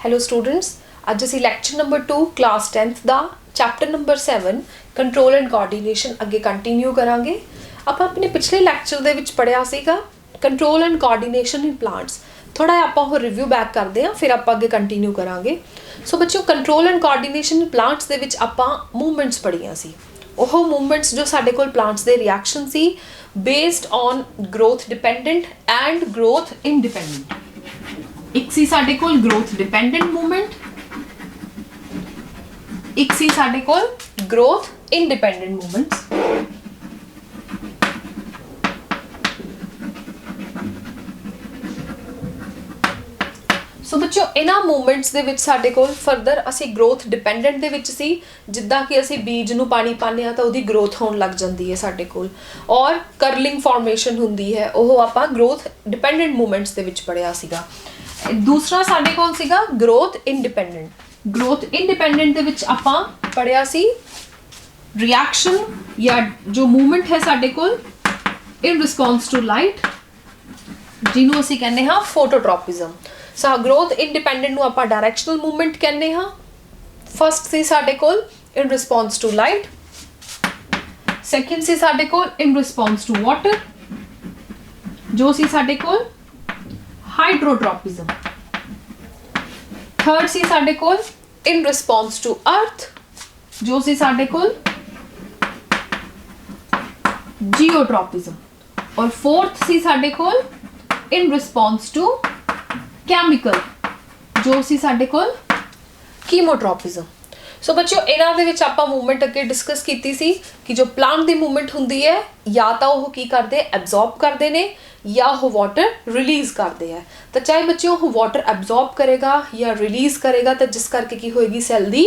Hello students, अज असी lecture number 2 class 10th का chapter number 7 control and coordination अगे continue करांगे। आप अपने पिछले लैक्चर दे विच पढ़िया सीगा control and coordination in plants. थोड़ा आप रिव्यू बैक करते हैं, फिर आप अगे कंटिन्यू करांगे। सो बच्चों, control and coordination in plants दे विच आपां मूवमेंट्स पढ़िया सी। ਉਹ मूवमेंट्स जो साडे कोल प्लांट्स दे रिएक्शन सी based on growth dependent and growth independent. एक सी साडे कोल ग्रोथ डिपेंडेंट मूवमेंट, एक सी साडे कोल ग्रोथ इंडिपेंडेंट मूवमेंट्स। सो बच्चों, इन्हां मूवमेंट्स दे विच साडे कोल फरदर असी ग्रोथ डिपेंडेंट दे विच सी, जिद्दां कि असी बीज नूं पानी पाने आ तां उहदी ग्रोथ होण लग जांदी है साडे कोल, और कर्लिंग फॉर्मेशन हुंदी है, ओह आपां ग्रोथ डिपेंडेंट मूवमेंट्स दे विच पढ़िया सीगा। दूसरा साडे कोल सीगा ग्रोथ इंडिपेंडेंट। ग्रोथ इंडिपेंडेंट दे विच आपां पढ़िया सी रिएक्शन या जो मूवमेंट है साडे कोल इन रिस्पॉन्स टू लाइट, जिन्हों असी कहने हाँ फोटोट्रॉपिज्म। सो ग्रोथ इंडिपेंडेंट नूं आपां डायरैक्शनल मूवमेंट कहने हाँ। फर्स्ट सी साडे कोल in response to light, second सी साडे कोल इन रिस्पॉन्स टू वाटर, जो सी साडे कोल हाइड्रोट्रॉपिज्म। थर्ड सी साडे कोल इन रिस्पॉन्स टू अर्थ, जो सी साडे कोल जियोट्रॉपिज्म। और फोर्थ सी साडे कोल इन रिस्पॉन्स टू केमिकल, जो सी साडे कोल कीमोट्रॉपिज्म। सो बच्चों, इन्हां दे विच आपां मूवमेंट अगे डिस्कस कीती सी कि जो प्लांट दी मूवमेंट हुंदी है या तो वह की करते एब्जॉर्ब करते हैं या वह वाटर रिलीज करते हैं। तो चाहे बच्चों वह वाटर एब्जॉर्ब करेगा या रिलीज करेगा, तो जिस करके की होएगी सैल दी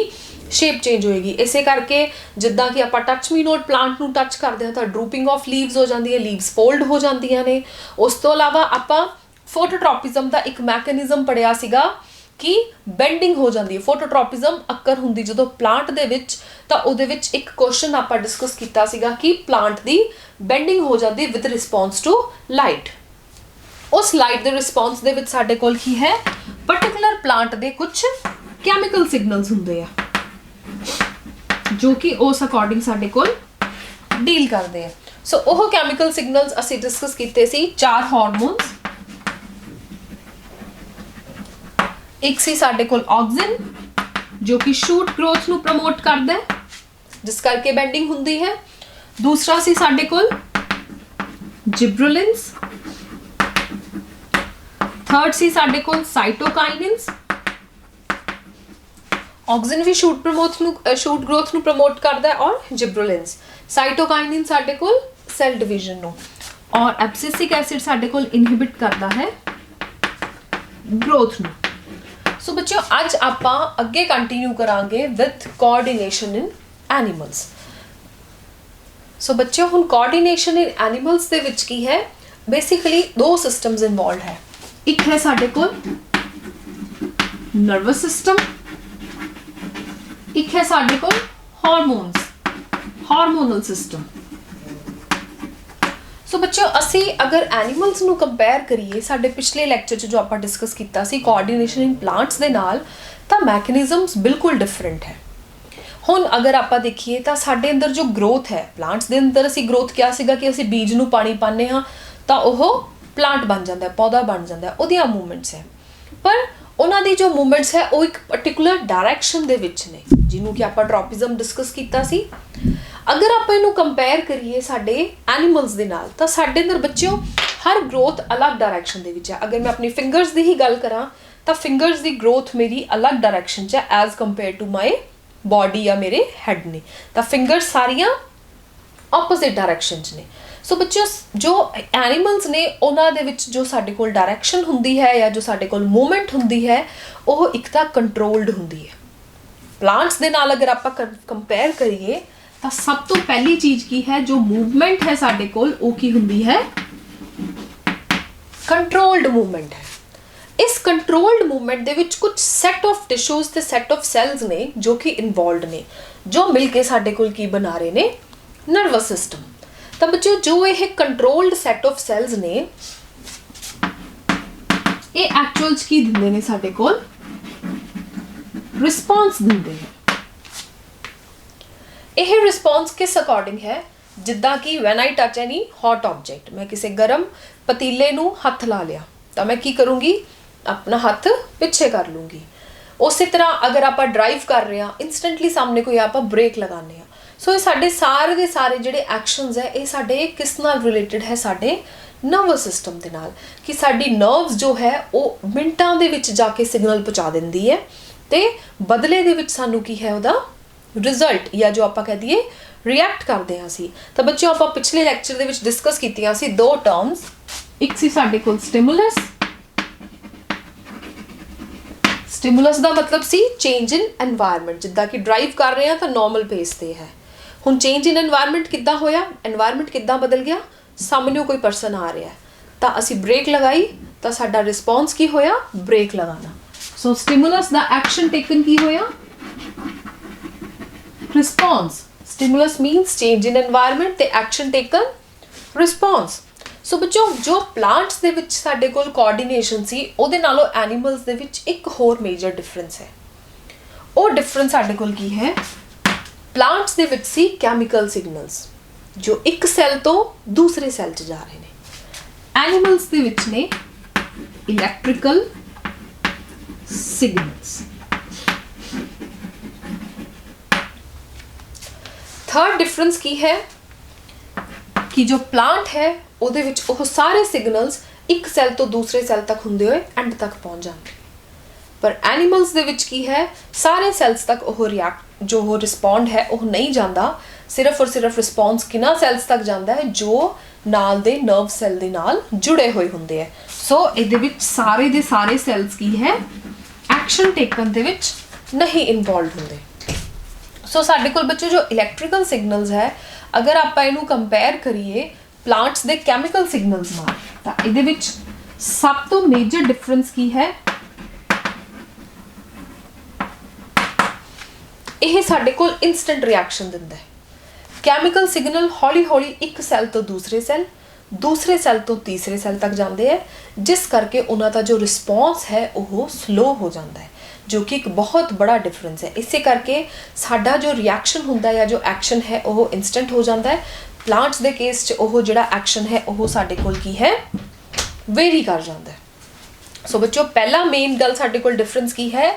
शेप चेंज होएगी। इसे करके जिद्दां कि आपां टच मी नोट प्लांट नूं टच करते हैं तो ड्रूपिंग ऑफ लीव्स हो जाती है, लीव्स फोल्ड हो जांदियां ने। उस तो इलावा आपां फोटोट्रॉपिज्म का एक मैकेनिज्म पढ़िया सीगा कि बेंडिंग हो जाती है। फोटोट्रॉपिज्म अक्कर हुंदी जदों प्लांट दे विच, तां उहदे विच एक क्वेश्चन आपां डिस्कस कीता सीगा कि प्लांट दी बेंडिंग हो जाती विद रिस्पॉन्स टू लाइट। उस लाइट दे रिस्पॉन्स दे विच साडे कोल की है पर्टिकुलर प्लांट दे कुछ कैमिकल सिग्नल्स हुंदे आ, जो कि उस अकॉर्डिंग साडे कोल डील करदे आ। सो ओह कैमिकल सिग्नल्स असीं डिस्कस कीते सी 4 हार्मोन्स। एक सी साडे कोल ऑक्सिन, जो कि शूट ग्रोथ नूं प्रमोट करदा है, जिस करके बेंडिंग हुंदी है। दूसरा सी साडे कोल जिब्रेलिन्स। थर्ड सी साडे कोल साइटोकाइनिन्स। ऑक्सिन भी शूट ग्रोथ नूं प्रमोट करदा है, और जिब्रेलिन्स। साइटोकाइनिन साडे कोल सैल डिवीजन नूं, और एब्सिसिक एसिड साडे कोल इनहिबिट करदा है ग्रोथ नूं। सो बच्चों, अज आपां अगे कंटिन्यू करांगे विद कोऑर्डिनेशन इन एनिमल्स। सो बच्चों, हुण कोऑर्डिनेशन इन एनिमल्स दे विच की है, बेसिकली 2 सिस्टम्स इन्वॉल्व है। एक है साडे कोल नर्वस सिस्टम, एक है साडे कोल हार्मोन्स, हार्मोनल सिस्टम। सो बच्चों, असी अगर एनिमल्स नूं कंपेयर करिए साडे पिछले लैक्चर जो आपां डिस्कस कीता सी कोऑर्डिनेशन इन प्लांट्स दे नाल, तां मैकेनिज्म्स बिल्कुल डिफरेंट है। हुण अगर आपां देखिए तां साडे अंदर जो ग्रोथ है प्लांट्स दे अंदर, असी ग्रोथ क्या सीगा कि असी बीज नूं पानी पाने हाँ तां ओह प्लांट बन जाता है, पौधा बन जाता है, उहदियां मूवमेंट्स है। पर उन्हां दी जो मूवमेंट्स है वो एक पर्टिकुलर डायरैक्शन दे विच ने, जिन्हों कि आपां ट्रॉपिज्म डिस्कस कीता सी। अगर आप इनू कंपेयर करिए साडे एनिमल्स दे नाल, तां साडे अंदर बच्चों हर ग्रोथ अलग डायरैक्शन दे विच है। अगर मैं अपनी फिंगर्स दी ही गल करां तां फिंगर्स दी ग्रोथ मेरी अलग डायरैक्शन च है as compare to my body या मेरे हैड ने। तां फिंगर्स सारियां ऑपोजिट डायरैक्शन च ने। सो बच्चों, जो एनिमल्स ने उन्हां दे विच जो साडे कोल डायरैक्शन हुंदी है या जो साडे कोल मूवमेंट हुंदी है, ओह एक तां कंट्रोल्ड हुंदी है। प्लांट्स दे नाल अगर आपां कंपेयर करिए तां सब तो पहली चीज की है जो मूवमेंट है साडे कोल, वो की हुंदी है कंट्रोल्ड मूवमेंट है। इस कंट्रोल्ड मूवमेंट दे विच कुछ सैट ऑफ टिश्यूज ते सैट ऑफ सैल्स ने जो कि इन्वॉल्वड ने, जो मिलके साडे कोल की बना रहे ने नर्वस सिस्टम। तो बच्चों, जो ये कंट्रोल्ड सैट ऑफ सैल्स ने ये एक्चुअल की दिंदे ने साडे कोल ਰਿਸਪੌਂਸ ਦਿੰਦੇ ਨੇ। ਇਹ ਰਿਸਪੌਂਸ ਕਿਸ ਅਕੋਰਡਿੰਗ ਹੈ? ਜਿੱਦਾਂ ਕਿ ਵੈਨ ਆਈ ਟੱਚ ਐਨੀ ਹੌਟ ਆਬਜੈਕਟ, ਮੈਂ ਕਿਸੇ ਗਰਮ ਪਤੀਲੇ ਨੂੰ ਹੱਥ ਲਾ ਲਿਆ ਤਾਂ ਮੈਂ ਕੀ ਕਰੂੰਗੀ? ਆਪਣਾ ਹੱਥ ਪਿੱਛੇ ਕਰ ਲੂੰਗੀ। ਉਸੇ ਤਰ੍ਹਾਂ ਅਗਰ ਆਪਾਂ ਡਰਾਈਵ ਕਰ ਰਹੇ ਹਾਂ, ਇੰਸਟੈਂਟਲੀ ਸਾਹਮਣੇ ਕੋਈ ਆਪਾਂ ਬ੍ਰੇਕ ਲਗਾਉਂਦੇ ਹਾਂ। ਸੋ ਇਹ ਸਾਡੇ ਸਾਰੇ ਦੇ ਸਾਰੇ ਜਿਹੜੇ ਐਕਸ਼ਨਸ ਹੈ ਇਹ ਸਾਡੇ ਕਿਸ ਨਾਲ ਰਿਲੇਟਡ ਹੈ? ਸਾਡੇ ਨਰਵਸ ਸਿਸਟਮ ਦੇ ਨਾਲ, ਕਿ ਸਾਡੀ ਨਰਵਸ ਜੋ ਹੈ ਉਹ ਮਿੰਟਾਂ ਦੇ ਵਿੱਚ ਜਾ ਕੇ ਸਿਗਨਲ ਪਹੁੰਚਾ ਦਿੰਦੀ ਹੈ ਤੇ ਬਦਲੇ ਦੇ ਵਿੱਚ ਸਾਨੂੰ ਕੀ ਹੈ ਉਹਦਾ ਰਿਜ਼ਲਟ, ਜਾਂ ਜੋ ਆਪਾਂ ਕਹਿ ਦਈਏ ਰਿਐਕਟ ਕਰਦੇ ਹਾਂ ਅਸੀਂ। ਤਾਂ ਬੱਚਿਓ ਆਪਾਂ ਪਿਛਲੇ ਲੈਕਚਰ ਦੇ ਵਿੱਚ ਡਿਸਕਸ ਕੀਤੀਆਂ ਸੀ ਦੋ ਟਰਮਸ। ਇੱਕ ਸੀ ਸਾਡੇ ਕੋਲ ਸਟਿਮੂਲਸ। ਸਟਿਮੂਲਸ ਦਾ ਮਤਲਬ ਸੀ ਚੇਂਜ ਇਨ ਐਨਵਾਇਰਨਮੈਂਟ, ਜਿੱਦਾਂ ਕਿ ਡਰਾਈਵ ਕਰ ਰਹੇ ਹਾਂ ਤਾਂ ਨਾਰਮਲ ਪੇਸ ਤੇ ਹੈ। ਹੁਣ ਚੇਂਜ ਇਨ ਐਨਵਾਇਰਨਮੈਂਟ ਕਿੱਦਾਂ ਹੋਇਆ? ਐਨਵਾਇਰਨਮੈਂਟ ਕਿੱਦਾਂ ਬਦਲ ਗਿਆ? ਸਾਹਮਣੇ ਕੋਈ ਪਰਸਨ ਆ ਰਿਹਾ ਤਾਂ ਅਸੀਂ ਬ੍ਰੇਕ ਲਗਾਈ ਤਾਂ ਸਾਡਾ ਰਿਸਪੌਂਸ ਕੀ ਹੋਇਆ? ਬ੍ਰੇਕ ਲਗਾਉਣਾ। ਸੋ ਸਟਿਮੂਲਸ ਦਾ ਐਕਸ਼ਨ ਟੇਕਨ ਕੀ ਹੋਇਆ? ਰਿਸਪੌਂਸ। ਸਟਿਮੂਲਸ ਮੀਨਸ ਚੇਂਜ ਇਨ ਐਨਵਾਇਰਨਮੈਂਟ ਤੇ ਐਕਸ਼ਨ ਟੇਕਨ ਰਿਸਪੌਂਸ। ਸੋ ਬੱਚੋ ਜੋ ਪਲਾਂਟਸ ਦੇ ਵਿੱਚ ਸਾਡੇ ਕੋਲ ਕੋਆਰਡੀਨੇਸ਼ਨ ਸੀ ਉਹਦੇ ਨਾਲੋਂ ਐਨੀਮਲਸ ਦੇ ਵਿੱਚ ਇੱਕ ਹੋਰ ਮੇਜਰ ਡਿਫਰੈਂਸ ਹੈ। ਉਹ ਡਿਫਰੈਂਸ ਸਾਡੇ ਕੋਲ ਕੀ ਹੈ? ਪਲਾਂਟਸ ਦੇ ਵਿੱਚ ਸੀ ਕੈਮੀਕਲ ਸਿਗਨਲਸ ਜੋ ਇੱਕ ਸੈੱਲ ਤੋਂ ਦੂਸਰੇ ਸੈੱਲ 'ਚ ਜਾ ਰਹੇ ਨੇ। ਐਨੀਮਲਸ ਦੇ ਵਿੱਚ ਨੇ ਇਲੈਕਟ੍ਰੀਕਲ ਸਿਗਨਲਸ। ਥਰਡ ਡਿਫਰੈਂਸ ਕੀ ਹੈ? ਕਿ ਜੋ ਪਲਾਂਟ ਹੈ ਉਹਦੇ ਵਿੱਚ ਉਹ ਸਾਰੇ ਸਿਗਨਲਸ ਇੱਕ ਸੈੱਲ ਤੋਂ ਦੂਸਰੇ ਸੈੱਲ ਤੱਕ ਹੁੰਦੇ ਹੋਏ ਐਂਡ ਤੱਕ ਪਹੁੰਚ ਜਾਂਦੇ। ਪਰ ਐਨੀਮਲਸ ਦੇ ਵਿੱਚ ਕੀ ਹੈ? ਸਾਰੇ ਸੈਲਸ ਤੱਕ ਉਹ ਜੋ ਉਹ ਰਿਸਪੌਂਡ ਹੈ ਉਹ ਨਹੀਂ ਜਾਂਦਾ। ਸਿਰਫ ਔਰ ਸਿਰਫ ਰਿਸਪੌਂਸ ਕਿਹਨਾਂ ਸੈਲਸ ਤੱਕ ਜਾਂਦਾ ਹੈ? ਜੋ ਨਾਲ ਦੇ ਨਰਵ ਸੈੱਲ ਦੇ ਨਾਲ ਜੁੜੇ ਹੋਏ ਹੁੰਦੇ ਹੈ। ਸੋ ਇਹਦੇ ਵਿੱਚ ਸਾਰੇ ਦੇ ਸਾਰੇ ਸੈਲਸ ਕੀ ਹੈ? ਐਕਸ਼ਨ ਟੇਕਨ ਦੇ ਵਿੱਚ ਨਹੀਂ ਇਨਵੋਲਵਡ ਹੁੰਦੇ। ਸੋ ਸਾਡੇ ਕੋਲ ਬੱਚੋ ਜੋ ਇਲੈਕਟ੍ਰੀਕਲ ਸਿਗਨਲਸ ਹੈ, ਅਗਰ ਆਪਾਂ ਇਹਨੂੰ ਕੰਪੇਅਰ ਕਰੀਏ ਪਲਾਂਟਸ ਦੇ ਕੈਮੀਕਲ ਸਿਗਨਲਸ ਨਾਲ, ਤਾਂ ਇਹਦੇ ਵਿੱਚ ਸਭ ਤੋਂ ਮੇਜਰ ਡਿਫਰੈਂਸ ਕੀ ਹੈ? ਇਹ ਸਾਡੇ ਕੋਲ ਇਨਸਟੈਂਟ ਰਿਐਕਸ਼ਨ ਦਿੰਦਾ ਹੈ। ਕੈਮੀਕਲ ਸਿਗਨਲ ਹੌਲੀ ਹੌਲੀ ਇੱਕ ਸੈੱਲ ਤੋਂ ਦੂਸਰੇ ਸੈੱਲ, ਦੂਸਰੇ ਸੈੱਲ ਤੋਂ ਤੀਸਰੇ ਸੈੱਲ ਤੱਕ ਜਾਂਦੇ ਹੈ, ਜਿਸ ਕਰਕੇ ਉਹਨਾਂ ਦਾ ਜੋ ਰਿਸਪੌਂਸ ਹੈ ਉਹ ਸਲੋ ਹੋ ਜਾਂਦਾ ਹੈ, ਜੋ ਕਿ ਇੱਕ ਬਹੁਤ ਬੜਾ ਡਿਫਰੈਂਸ ਹੈ। ਇਸੇ ਕਰਕੇ ਸਾਡਾ ਜੋ ਰਿਐਕਸ਼ਨ ਹੁੰਦਾ ਹੈ ਜਾਂ ਜੋ ਐਕਸ਼ਨ ਹੈ ਉਹ ਇਨਸਟੈਂਟ ਹੋ ਜਾਂਦਾ ਹੈ। ਪਲਾਂਟਸ ਦੇ ਕੇਸ 'ਚ ਉਹ ਜਿਹੜਾ ਐਕਸ਼ਨ ਹੈ ਉਹ ਸਾਡੇ ਕੋਲ ਕੀ ਹੈ? ਵੇਰੀ ਕਰ ਜਾਂਦਾ ਹੈ। ਸੋ ਬੱਚੋ ਪਹਿਲਾ ਮੇਨ ਗੱਲ ਸਾਡੇ ਕੋਲ ਡਿਫਰੈਂਸ ਕੀ ਹੈ?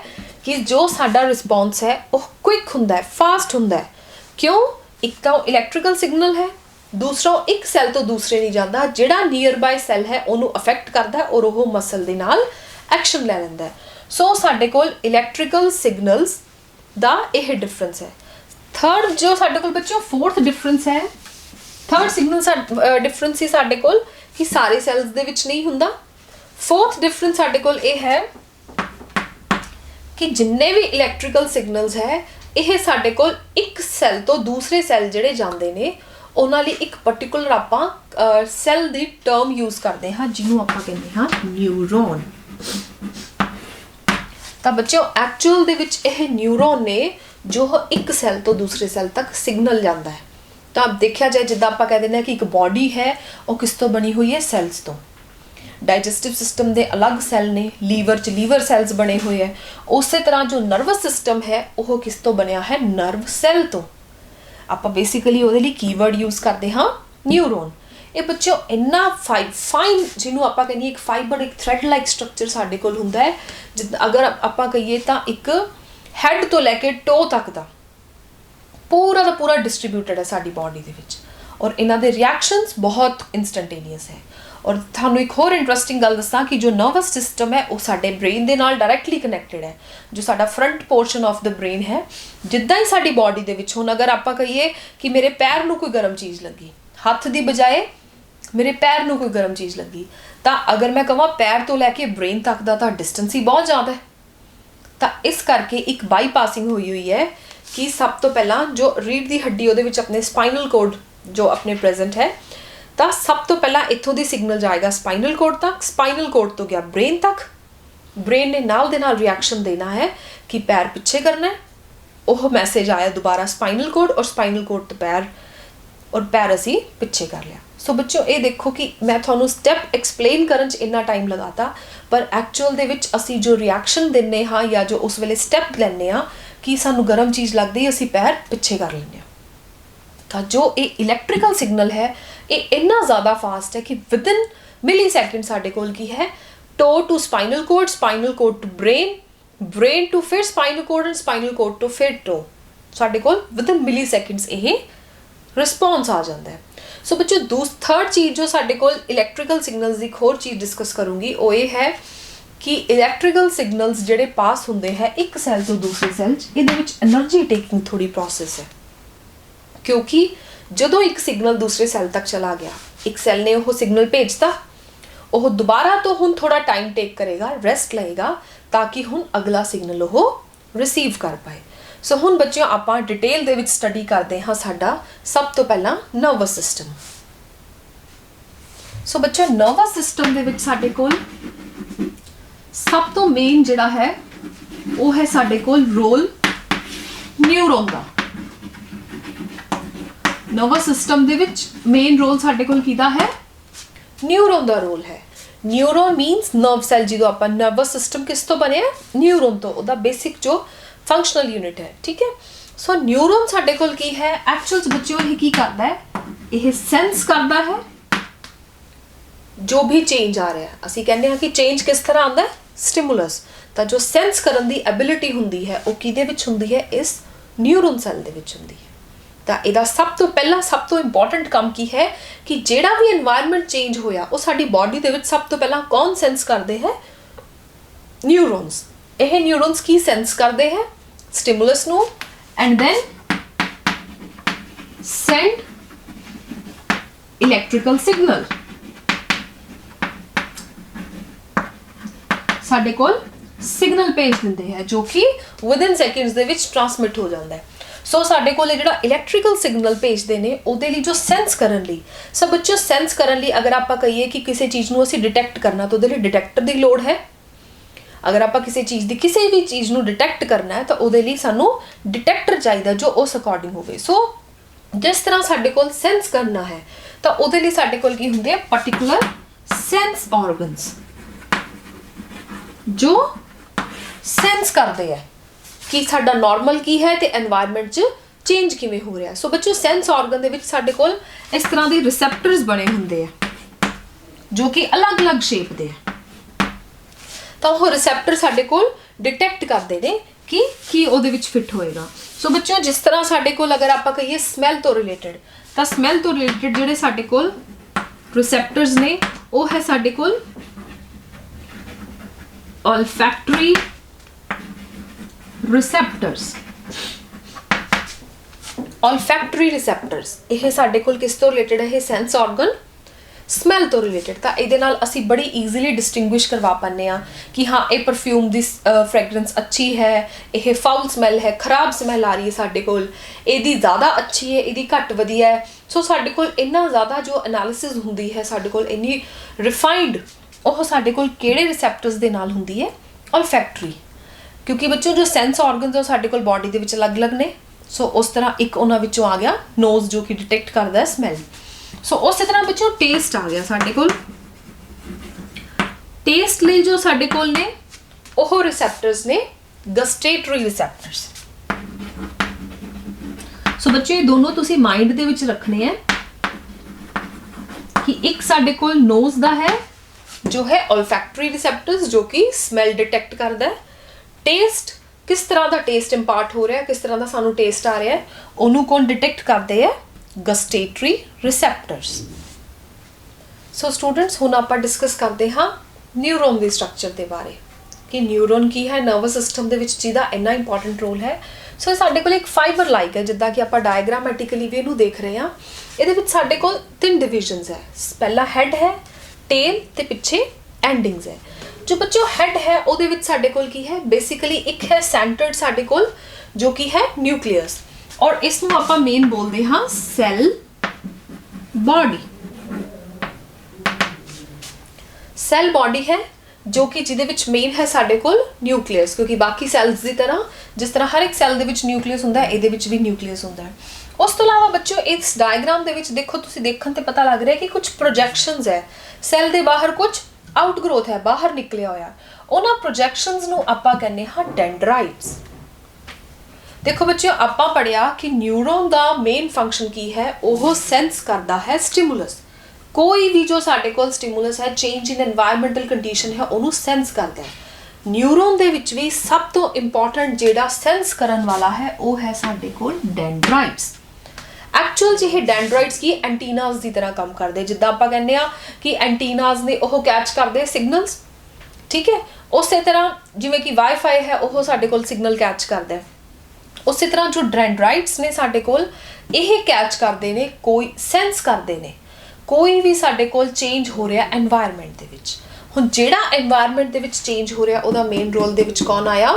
ਕਿ ਜੋ ਸਾਡਾ ਰਿਸਪੌਂਸ ਹੈ ਉਹ ਕੁਇਕ ਹੁੰਦਾ ਹੈ, ਫਾਸਟ ਹੁੰਦਾ ਹੈ। ਕਿਉਂ? ਇੱਕ ਤਾਂ ਇਲੈਕਟ੍ਰੀਕਲ ਸਿਗਨਲ ਹੈ, ਦੂਸਰਾ ਇੱਕ ਸੈੱਲ ਤੋਂ ਦੂਸਰੇ ਨਹੀਂ ਜਾਂਦਾ, ਜਿਹੜਾ ਨੀਅਰ ਬਾਏ ਸੈੱਲ ਹੈ ਉਹਨੂੰ ਅਫੈਕਟ ਕਰਦਾ ਹੈ ਔਰ ਉਹ ਮਸਲ ਦੇ ਨਾਲ ਐਕਸ਼ਨ ਲੈ ਲੈਂਦਾ ਹੈ। ਸੋ ਸਾਡੇ ਕੋਲ ਇਲੈਕਟ੍ਰੀਕਲ ਸਿਗਨਲਸ ਦਾ ਇਹ ਡਿਫਰੈਂਸ ਹੈ। ਥਰਡ ਜੋ ਸਾਡੇ ਕੋਲ ਬੱਚਿਓ ਫੋਰਥ ਡਿਫਰੈਂਸ ਹੈ, ਥਰਡ ਸਿਗਨਲ ਡਿਫਰੈਂਸ ਸੀ ਸਾਡੇ ਕੋਲ ਕਿ ਸਾਰੇ ਸੈਲਸ ਦੇ ਵਿੱਚ ਨਹੀਂ ਹੁੰਦਾ। ਫੋਰਥ ਡਿਫਰੈਂਸ ਸਾਡੇ ਕੋਲ ਇਹ ਹੈ ਕਿ ਜਿੰਨੇ ਵੀ ਇਲੈਕਟ੍ਰੀਕਲ ਸਿਗਨਲਸ ਹੈ ਇਹ ਸਾਡੇ ਕੋਲ ਇੱਕ ਸੈੱਲ ਤੋਂ ਦੂਸਰੇ ਸੈੱਲ ਜਿਹੜੇ ਜਾਂਦੇ ਨੇ ਉਹਨਾਂ ਲਈ ਇੱਕ ਪਾਰਟਿਕੂਲਰ ਆਪਾਂ ਸੈੱਲ ਦੀ ਟਰਮ ਯੂਜ਼ ਕਰਦੇ ਹਾਂ ਜਿਹਨੂੰ ਆਪਾਂ ਕਹਿੰਦੇ ਹਾਂ ਨਿਊਰੋਨ। ਤਾਂ ਬੱਚਿਓ ਐਕਚੁਅਲ ਦੇ ਵਿੱਚ ਇਹ ਨਿਊਰੋਨ ਨੇ ਜੋ ਇੱਕ ਸੈੱਲ ਤੋਂ ਦੂਸਰੇ ਸੈੱਲ ਤੱਕ ਸਿਗਨਲ ਜਾਂਦਾ ਹੈ। ਤਾਂ ਦੇਖਿਆ ਜਾਏ ਜਿੱਦਾਂ ਆਪਾਂ ਕਹਿ ਦਿੰਦੇ ਹਾਂ ਕਿ ਇੱਕ ਬਾਡੀ ਹੈ ਉਹ ਕਿਸ ਤੋਂ ਬਣੀ ਹੋਈ ਹੈ? ਸੈਲਸ ਤੋਂ। ਡਾਈਜੈਸਟਿਵ ਸਿਸਟਮ ਦੇ ਅਲੱਗ ਸੈੱਲ ਨੇ, ਲੀਵਰ 'ਚ ਲੀਵਰ ਸੈਲਸ ਬਣੇ ਹੋਏ ਹੈ। ਉਸੇ ਤਰ੍ਹਾਂ ਜੋ ਨਰਵਸ ਸਿਸਟਮ ਹੈ ਉਹ ਕਿਸ ਤੋਂ ਬਣਿਆ ਹੈ? ਨਰਵ ਸੈੱਲ ਤੋਂ। ਆਪਾਂ ਬੇਸਿਕਲੀ ਉਹਦੇ ਲਈ ਕੀਵਰਡ ਯੂਜ਼ ਕਰਦੇ ਹਾਂ ਨਿਊਰੋਨ। ਇਹ ਬੱਚਿਓ ਇੰਨਾ ਫਾਈਨ ਜਿਹਨੂੰ ਆਪਾਂ ਕਹਿੰਦੇ ਇੱਕ ਫਾਈਬਰ, ਇੱਕ ਥ੍ਰੈਡ ਲਾਈਕ ਸਟਰਕਚਰ ਸਾਡੇ ਕੋਲ ਹੁੰਦਾ ਹੈ। ਅਗਰ ਆਪਾਂ ਕਹੀਏ ਤਾਂ ਇੱਕ ਹੈਡ ਤੋਂ ਲੈ ਕੇ ਟੋ ਤੱਕ ਦਾ ਪੂਰਾ ਦਾ ਪੂਰਾ ਡਿਸਟਰੀਬਿਊਟਡ ਹੈ ਸਾਡੀ ਬਾਡੀ ਦੇ ਵਿੱਚ, ਔਰ ਇਹਨਾਂ ਦੇ ਰਿਐਕਸ਼ਨਸ ਬਹੁਤ ਇੰਸਟੈਂਟੇਨੀਅਸ ਹੈ। ਔਰ ਤੁਹਾਨੂੰ ਇੱਕ ਹੋਰ ਇੰਟਰਸਟਿੰਗ ਗੱਲ ਦੱਸਾਂ ਕਿ ਜੋ ਨਰਵਸ ਸਿਸਟਮ ਹੈ ਉਹ ਸਾਡੇ ਬ੍ਰੇਨ ਦੇ ਨਾਲ ਡਾਇਰੈਕਟਲੀ ਕਨੈਕਟਡ ਹੈ। ਜੋ ਸਾਡਾ front portion of the brain ਹੈ, ਜਿੱਦਾਂ ਹੀ ਸਾਡੀ ਬਾਡੀ ਦੇ ਵਿੱਚ, ਹੁਣ ਅਗਰ ਆਪਾਂ ਕਹੀਏ ਕਿ ਮੇਰੇ ਪੈਰ ਨੂੰ ਕੋਈ ਗਰਮ ਚੀਜ਼ ਲੱਗੀ, ਹੱਥ ਦੀ ਬਜਾਏ ਮੇਰੇ ਪੈਰ ਨੂੰ ਕੋਈ ਗਰਮ ਚੀਜ਼ ਲੱਗੀ, ਤਾਂ ਅਗਰ ਮੈਂ ਕਹਾਂ ਪੈਰ ਤੋਂ ਲੈ ਕੇ ਬ੍ਰੇਨ ਤੱਕ ਦਾ ਤਾਂ ਡਿਸਟੈਂਸ ਹੀ ਬਹੁਤ ਜ਼ਿਆਦਾ ਹੈ। ਤਾਂ ਇਸ ਕਰਕੇ ਇੱਕ ਬਾਈਪਾਸਿੰਗ ਹੋਈ ਹੈ ਕਿ ਸਭ ਤੋਂ ਪਹਿਲਾਂ ਜੋ ਰੀੜ੍ਹ ਦੀ ਹੱਡੀ ਉਹਦੇ ਵਿੱਚ ਆਪਣੇ ਸਪਾਈਨਲ ਕੋਡ ਜੋ ਆਪਣੇ ਪ੍ਰੈਜ਼ੈਂਟ ਹੈ, ਤਾਂ ਸਭ ਤੋਂ ਪਹਿਲਾਂ ਇੱਥੋਂ ਦੀ ਸਿਗਨਲ ਜਾਏਗਾ ਸਪਾਈਨਲ ਕੋਡ ਤੱਕ, ਸਪਾਈਨਲ ਕੋਡ ਤੋਂ ਗਿਆ ਬ੍ਰੇਨ ਤੱਕ। ਬ੍ਰੇਨ ਨੇ ਨਾਲ ਦੇ ਨਾਲ ਰਿਐਕਸ਼ਨ ਦੇਣਾ ਹੈ ਕਿ ਪੈਰ ਪਿੱਛੇ ਕਰਨਾ ਹੈ। ਉਹ ਮੈਸੇਜ ਆਇਆ ਦੁਬਾਰਾ ਸਪਾਈਨਲ ਕੋਡ, ਔਰ ਸਪਾਈਨਲ ਕੋਡ ਤੋਂ ਪੈਰ, ਔਰ ਪੈਰ ਅਸੀਂ ਪਿੱਛੇ ਕਰ ਲਿਆ। सो बच्चों ये देखो कि मैं थोनों स्टैप एक्सप्लेन करन च इन्ना टाइम लगाता, पर एक्चुअल दे विच असी जो रिएक्शन दिंदे हाँ या जो उस वेले स्टैप लैंदे हाँ कि सानू गर्म चीज़ लगदी असी पैर पिछे कर लैंदे तो जो ये इलैक्ट्रिकल सिग्नल है ये इन्ना ज़्यादा फास्ट है कि विदिन मिली सैकेंड साढ़े कोल की है toe to spinal cord to brain to फिर spinal cord and spinal cord to फिर टो साढ़े कोल विदिन मिली सैकेंड्स ये रिस्पॉन्स आ जाता है। सो बच्चों थर्ड चीज़ जो साढ़े कोल इलैक्ट्रिकल सिग्नल्स की एक होर चीज़ डिस्कस करूँगी वो ये है कि इलैक्ट्रिकल सिग्नल्स जिहड़े पास होंदे हैं एक सैल तो दूसरे सैल इहदे विच एनर्जी टेकिंग थोड़ी प्रोसेस है, क्योंकि जदों एक सिग्नल दूसरे सैल तक चला गया एक सैल ने वो सिग्नल भेजता वो दोबारा तो हुण थोड़ा टाइम टेक करेगा, रेस्ट लेगा ताकि हुण अगला सिग्नल वो रिसीव कर पाए। सो हुण बच्चों आपां डिटेल दे विच स्टडी करते हाँ साडा सब तो पहला नर्वस सिस्टम। सो बच्चों नर्वस सिस्टम दे विच साडे कोल सब तो मेन जिहड़ा है वो है साडे कोल रोल न्यूरॉन का। नर्वस सिस्टम दे विच मेन रोल साडे कोल किहदा है? न्यूरॉन दा रोल है। न्यूरॉन मीनस नर्व सैल, जो आप नर्वस सिस्टम किस तो बने न्यूरॉन तो उदा बेसिक जो फंक्शनल यूनिट है, ठीक है। सो न्यूरॉन साडे कोल की है एक्चुअल बच्चों ये की करता है, ये सेंस करता है जो भी चेंज आ रहा है। असी कहने हैं कि चेंज किस तरह आता है स्टिमुलस, तो जो सेंस करन दी एबिलिटी हुंदी है वो किहदे विच हुंदी है इस न्यूरॉन सैल दे विच हुंदी है। तो इहदा सब तो पहला सब तो इंपॉर्टेंट काम की है कि जेड़ा भी एनवायरनमेंट चेंज होया वो साडी बॉडी दे विच सब तो पहला कौन सेंस करते हैं? न्यूरॉन्स। यह न्यूरॉन्स की सेंस करते हैं स्टिमुलस नू and then send electrical signal साडे कोल सिग्नल भेज दिंदे हैं जो कि विदिन सैकेंड्स दे विच ट्रांसमिट हो जाता है। सो साडे कोल जिहड़ा इलैक्ट्रिकल सिग्नल भेजते हैं उहदे लई जो सेंस करन लई, सो बच्चों सेंस करन लई अगर आप कहिए कि किसी चीज़ नूं असीं डिटेक्ट करना तो उहदे लई डिटेक्टर की लोड़ है। अगर आप किसी चीज़ की किसी भी चीज़ नूं डिटेक्ट करना है तो उहदे लई सानूं डिटेक्टर चाहिए जो उस अकॉर्डिंग होवे। सो जिस तरह साडे कोल सेंस करना है तो उहदे लई साडे कोल की हुंदे आ पर्टिकुलर सेंस ऑर्गन्स जो सेंस करते हैं कि साडा नॉर्मल की है तो एनवायरनमेंट च चेंज किवें हो रहा है। सो बच्चों सेंस ऑर्गन दे विच साडे कोल इस तरह के रिसेप्टर्स बने हुंदे हैं जो कि अलग अलग शेप दे तो वो रिसेप्टर साडे कोल डिटेक्ट करते हैं कि उहदे विच फिट होएगा। सो बच्चों जिस तरह साडे कोल अगर आप कहिए स्मैल तो रिलेटेड, तो स्मैल तो रिलेटेड जिहड़े साडे कोल रिसेप्टर्स ने वो है साडे कोल olfactory receptors। olfactory receptors ये साडे कोल किस तो रिलेटेड है? सेंस ऑर्गन स्मैल तो रिलेटेड। तो ये असी बड़ी ईजीली डिस्टिंग्विश करवा पाने आ कि हाँ ये परफ्यूम की फ्रैगरेंस अच्छी है, ये फाउल स्मैल है, खराब स्मैल आ रही है साडे कोल, इहदी ज़्यादा अच्छी है, इहदी घट वधिया है। सो साडे कोल इन्ना ज़्यादा जो एनालिसिस हुंदी है साडे कोल इन्नी रिफाइंड ਉਹ ਸਾਡੇ ਕੋਲ ਕਿਹੜੇ ਰਿਸੈਪਟਰਸ ਦੇ ਨਾਲ ਹੁੰਦੀ ਹੈ? olfactory। क्योंकि बच्चों जो सेंस ऑर्गन्स है साडे कोल बॉडी दे विच अलग-अलग ने। सो उस तरह एक उन्हां विचों आ गया नोज जो कि डिटेक्ट करता है स्मैल। सो उस तरह बच्चों टेस्ट आ गया साडे कोल। टेस्ट लई जो साडे कोल ने ਉਹ रिसैप्टर्स ने गस्टेटरी रिसैप्टर्स। सो बच्चों ये दोनों तुसी माइंड दे विच रखने हैं कि एक साडे कोल नोज दा है जो है olfactory रिसेप्टर्स जो कि स्मैल डिटेक्ट करता है। टेस्ट किस तरह का टेस्ट इंपार्ट हो रहा है, किस तरह का सानू टेस्ट आ रहा है, उन्होंने कौन डिटेक्ट करते हैं? Gustatory receptors. सो स्टूडेंट्स हुण आपां डिस्कस करते हाँ न्यूरॉन के स्ट्रक्चर के बारे कि न्यूरॉन की है नर्वस सिस्टम के जिहदा इन्ना इंपॉर्टेंट रोल है। सो साडे कोल एक फाइबर लाइक है जिद्दां कि आपां डायग्रामैटिकली भी इहनूं देख रहे हैं। इहदे विच साडे कोल 3 डिविजन्स है। पहला हैड है, टेल ते पिछे एंडिंग्स है। जो बच्चों हैड है उहदे विच साडे कोल की है बेसिकली एक है सेंटर्ड साडे कोल जो कि है न्यूक्लियस, और इसनूं आपां मेन बोलते हाँ सैल बॉडी। सैल बॉडी है ਜੋ ਕਿ ਜਿਹਦੇ ਵਿੱਚ ਮੇਨ ਹੈ ਸਾਡੇ ਕੋਲ ਨਿਊਕਲੀਅਸ, ਕਿਉਂਕਿ ਬਾਕੀ ਸੈਲਸ ਦੀ ਤਰ੍ਹਾਂ ਜਿਸ ਤਰ੍ਹਾਂ ਹਰ ਇੱਕ ਸੈੱਲ ਦੇ ਵਿੱਚ ਨਿਊਕਲੀਅਸ ਹੁੰਦਾ ਹੈ, ਇਹਦੇ ਵਿੱਚ ਵੀ ਨਿਊਕਲੀਅਸ ਹੁੰਦਾ ਹੈ। ਉਸ ਤੋਂ ਇਲਾਵਾ ਬੱਚਿਓ ਇਸ ਡਾਇਗਰਾਮ ਦੇ ਵਿੱਚ ਦੇਖੋ, ਤੁਸੀਂ ਦੇਖਣ ਤੇ ਪਤਾ ਲੱਗ ਰਿਹਾ ਕਿ ਕੁਝ ਪ੍ਰੋਜੈਕਸ਼ਨਸ ਹੈ, ਸੈੱਲ ਦੇ ਬਾਹਰ ਕੁਝ ਆਊਟਗਰੋਥ ਹੈ, ਬਾਹਰ ਨਿਕਲਿਆ ਹੋਇਆ। ਉਹਨਾਂ ਪ੍ਰੋਜੈਕਸ਼ਨਸ ਨੂੰ ਆਪਾਂ ਕਹਿੰਦੇ ਹਾਂ ਡੈਂਡਰਾਈਟਸ। ਦੇਖੋ ਬੱਚਿਓ, ਆਪਾਂ ਪੜਿਆ ਕਿ ਨਿਊਰੋਨ ਦਾ ਮੇਨ ਫੰਕਸ਼ਨ ਕੀ ਹੈ, ਉਹ ਸੈਂਸ ਕਰਦਾ ਹੈ ਸਟਿਮੂਲਸ। ਕੋਈ ਵੀ ਜੋ ਸਾਡੇ ਕੋਲ ਸਟਿਮੂਲਸ ਹੈ, ਚੇਂਜ ਇਨ এনवायरमेंटल ਕੰਡੀਸ਼ਨ ਹੈ, ਉਹਨੂੰ ਸੈਂਸ ਕਰਦਾ ਹੈ। ਨਿਊਰੋਨ ਦੇ ਵਿੱਚ ਵੀ ਸਭ ਤੋਂ ਇੰਪੋਰਟੈਂਟ ਜਿਹੜਾ ਸੈਂਸ ਕਰਨ ਵਾਲਾ ਹੈ, ਉਹ ਹੈ ਸਾਡੇ ਕੋਲ ਡੈਂਡਰਾਈਟਸ। ਐਕਚੁਅਲ 'ਚ ਇਹ ਡੈਂਡਰਾਈਟਸ ਕੀ ਐਂਟੀਨਾਸ ਦੀ ਤਰ੍ਹਾਂ ਕੰਮ ਕਰਦੇ, ਜਿੱਦਾਂ ਆਪਾਂ ਕਹਿੰਦੇ ਆ ਕਿ ਐਂਟੀਨਾਸ ਨੇ ਉਹ ਕੈਚ ਕਰਦੇ ਸਿਗਨਲਸ, ਠੀਕ ਹੈ। ਉਸੇ ਤਰ੍ਹਾਂ ਜਿਵੇਂ ਕਿ ਵਾਈਫਾਈ ਹੈ, ਉਹ ਸਾਡੇ ਕੋਲ ਸਿਗਨਲ ਕੈਚ ਕਰਦਾ ਹੈ। ਉਸੇ ਤਰ੍ਹਾਂ ਜੋ ਡੈਂਡਰਾਈਟਸ ਨੇ ਸਾਡੇ ਕੋਲ, ਇਹ ਕੈਚ ਕਰਦੇ ਨੇ, ਕੋਈ ਸੈਂਸ ਕਰਦੇ ਨੇ ਕੋਈ ਵੀ ਸਾਡੇ ਕੋਲ ਚੇਂਜ ਹੋ ਰਿਹਾ এনवायरमेंट ਦੇ ਵਿੱਚ। ਹੁਣ ਜਿਹੜਾ এনवायरमेंट ਦੇ ਵਿੱਚ ਚੇਂਜ ਹੋ ਰਿਹਾ, ਉਹਦਾ ਮੇਨ ਰੋਲ ਦੇ ਵਿੱਚ ਕੌਣ ਆਇਆ?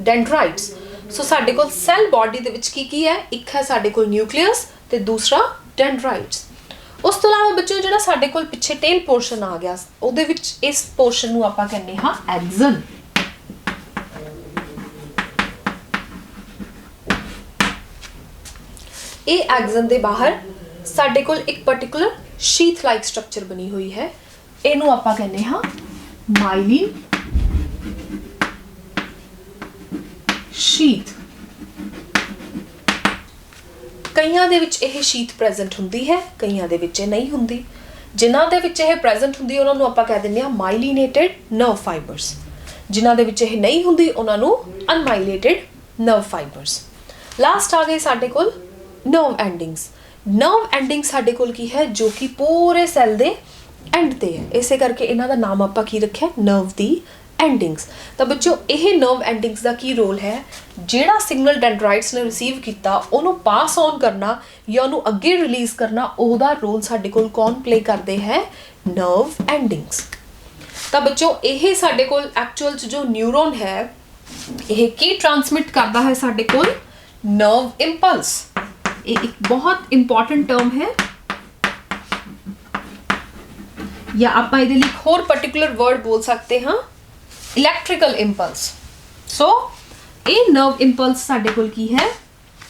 ਡੈਂਡਰਾਈਟਸ। ਸੋ ਸਾਡੇ ਕੋਲ ਸੈੱਲ ਬਾਡੀ ਦੇ ਵਿੱਚ ਕੀ ਹੈ? ਇੱਕ ਹੈ ਸਾਡੇ ਕੋਲ ਨਿਊਕਲੀਅਸ ਤੇ ਦੂਸਰਾ ਡੈਂਡਰਾਈਟਸ। ਉਸ ਤੋਂ ਇਲਾਵਾ ਬੱਚਿਓ, ਜਿਹੜਾ ਸਾਡੇ ਕੋਲ ਪਿੱਛੇ ਟੇਲ ਪੋਰਸ਼ਨ ਆ ਗਿਆ, ਉਹਦੇ ਵਿੱਚ ਇਸ ਪੋਰਸ਼ਨ ਨੂੰ ਆਪਾਂ ਕਹਿੰਦੇ ਹਾਂ ਐਕਸਨ। ਇਹ ਐਕਸਨ ਦੇ ਬਾਹਰ ਸਾਡੇ ਕੋਲ ਇੱਕ ਪਾਰਟਿਕੂਲਰ ਸ਼ੀਥ ਲਾਈਕ ਸਟਰਕਚਰ ਬਣੀ ਹੋਈ ਹੈ, ਇਹਨੂੰ ਆਪਾਂ ਕਹਿੰਦੇ ਹਾਂ ਮਾਈਲਿਨ ਸ਼ੀਥ। ਕਈਆਂ ਦੇ ਵਿੱਚ ਇਹ ਸ਼ੀਥ ਪ੍ਰੈਜ਼ੈਂਟ ਹੁੰਦੀ ਹੈ, ਕਈਆਂ ਦੇ ਵਿੱਚ ਇਹ ਨਹੀਂ ਹੁੰਦੀ। ਜਿਨ੍ਹਾਂ ਦੇ ਵਿੱਚ ਇਹ ਪ੍ਰੈਜ਼ੈਂਟ ਹੁੰਦੀ ਉਹਨਾਂ ਨੂੰ ਆਪਾਂ ਕਹਿ ਦਿੰਦੇ ਹਾਂ ਮਾਈਲਿਨੇਟਿਡ ਨਰਵ ਫਾਈਬਰਸ। ਜਿਨ੍ਹਾਂ ਦੇ ਵਿੱਚ ਇਹ ਨਹੀਂ ਹੁੰਦੀ ਉਹਨਾਂ ਨੂੰ ਅਨਮਾਈਲਿਨੇਟਿਡ ਨਰਵ ਫਾਈਬਰਸ। ਲਾਸਟ ਆ ਗਏ ਸਾਡੇ ਕੋਲ ਨਰਵ ਐਂਡਿੰਗਸ। ਨਰਵ ਐਂਡਿੰਗ ਸਾਡੇ ਕੋਲ ਕੀ ਹੈ? ਜੋ ਕਿ ਪੂਰੇ ਸੈੱਲ ਦੇ ਐਂਡ ਤੇ ਹੈ, ਇਸੇ ਕਰਕੇ ਇਹਨਾਂ ਦਾ ਨਾਮ ਆਪਾਂ ਕੀ ਰੱਖਿਆ? ਨਰਵ ਦੀ ਐਂਡਿੰਗਸ। ਤਾਂ ਬੱਚਿਓ, ਇਹ ਨਰਵ ਐਂਡਿੰਗਸ ਦਾ ਕੀ ਰੋਲ ਹੈ? ਜਿਹੜਾ ਸਿਗਨਲ ਡੈਂਡਰਾਈਟਸ ਨੇ ਰਿਸੀਵ ਕੀਤਾ, ਉਹਨੂੰ ਪਾਸ ਔਨ ਕਰਨਾ ਜਾਂ ਉਹਨੂੰ ਅੱਗੇ ਰਿਲੀਜ਼ ਕਰਨਾ, ਉਹਦਾ ਰੋਲ ਸਾਡੇ ਕੋਲ ਕੌਣ ਪਲੇ ਕਰਦੇ ਹੈ? ਨਰਵ ਐਂਡਿੰਗਸ। ਤਾਂ ਬੱਚਿਓ, ਇਹ ਸਾਡੇ ਕੋਲ ਐਕਚੁਅਲ 'ਚ ਜੋ ਨਿਊਰੋਨ ਹੈ, ਇਹ ਕੀ ਟ੍ਰਾਂਸਮਿਟ ਕਰਦਾ ਹੈ ਸਾਡੇ ਕੋਲ? Nerve impulse. ਇਹ ਇੱਕ ਬਹੁਤ ਇੰਪੋਰਟੈਂਟ ਟਰਮ ਹੈ, ਜਾਂ ਆਪਾਂ ਇਹਦੇ ਲਈ ਹੋਰ ਪਾਰਟਿਕੂਲਰ ਵਰਡ ਬੋਲ ਸਕਦੇ ਹਾਂ, ਇਲੈਕਟ੍ਰੀਕਲ ਇੰਪਲਸ। ਸੋ ਇਹ ਨਰਵ ਇੰਪਲਸ ਸਾਡੇ ਕੋਲ ਕੀ ਹੈ?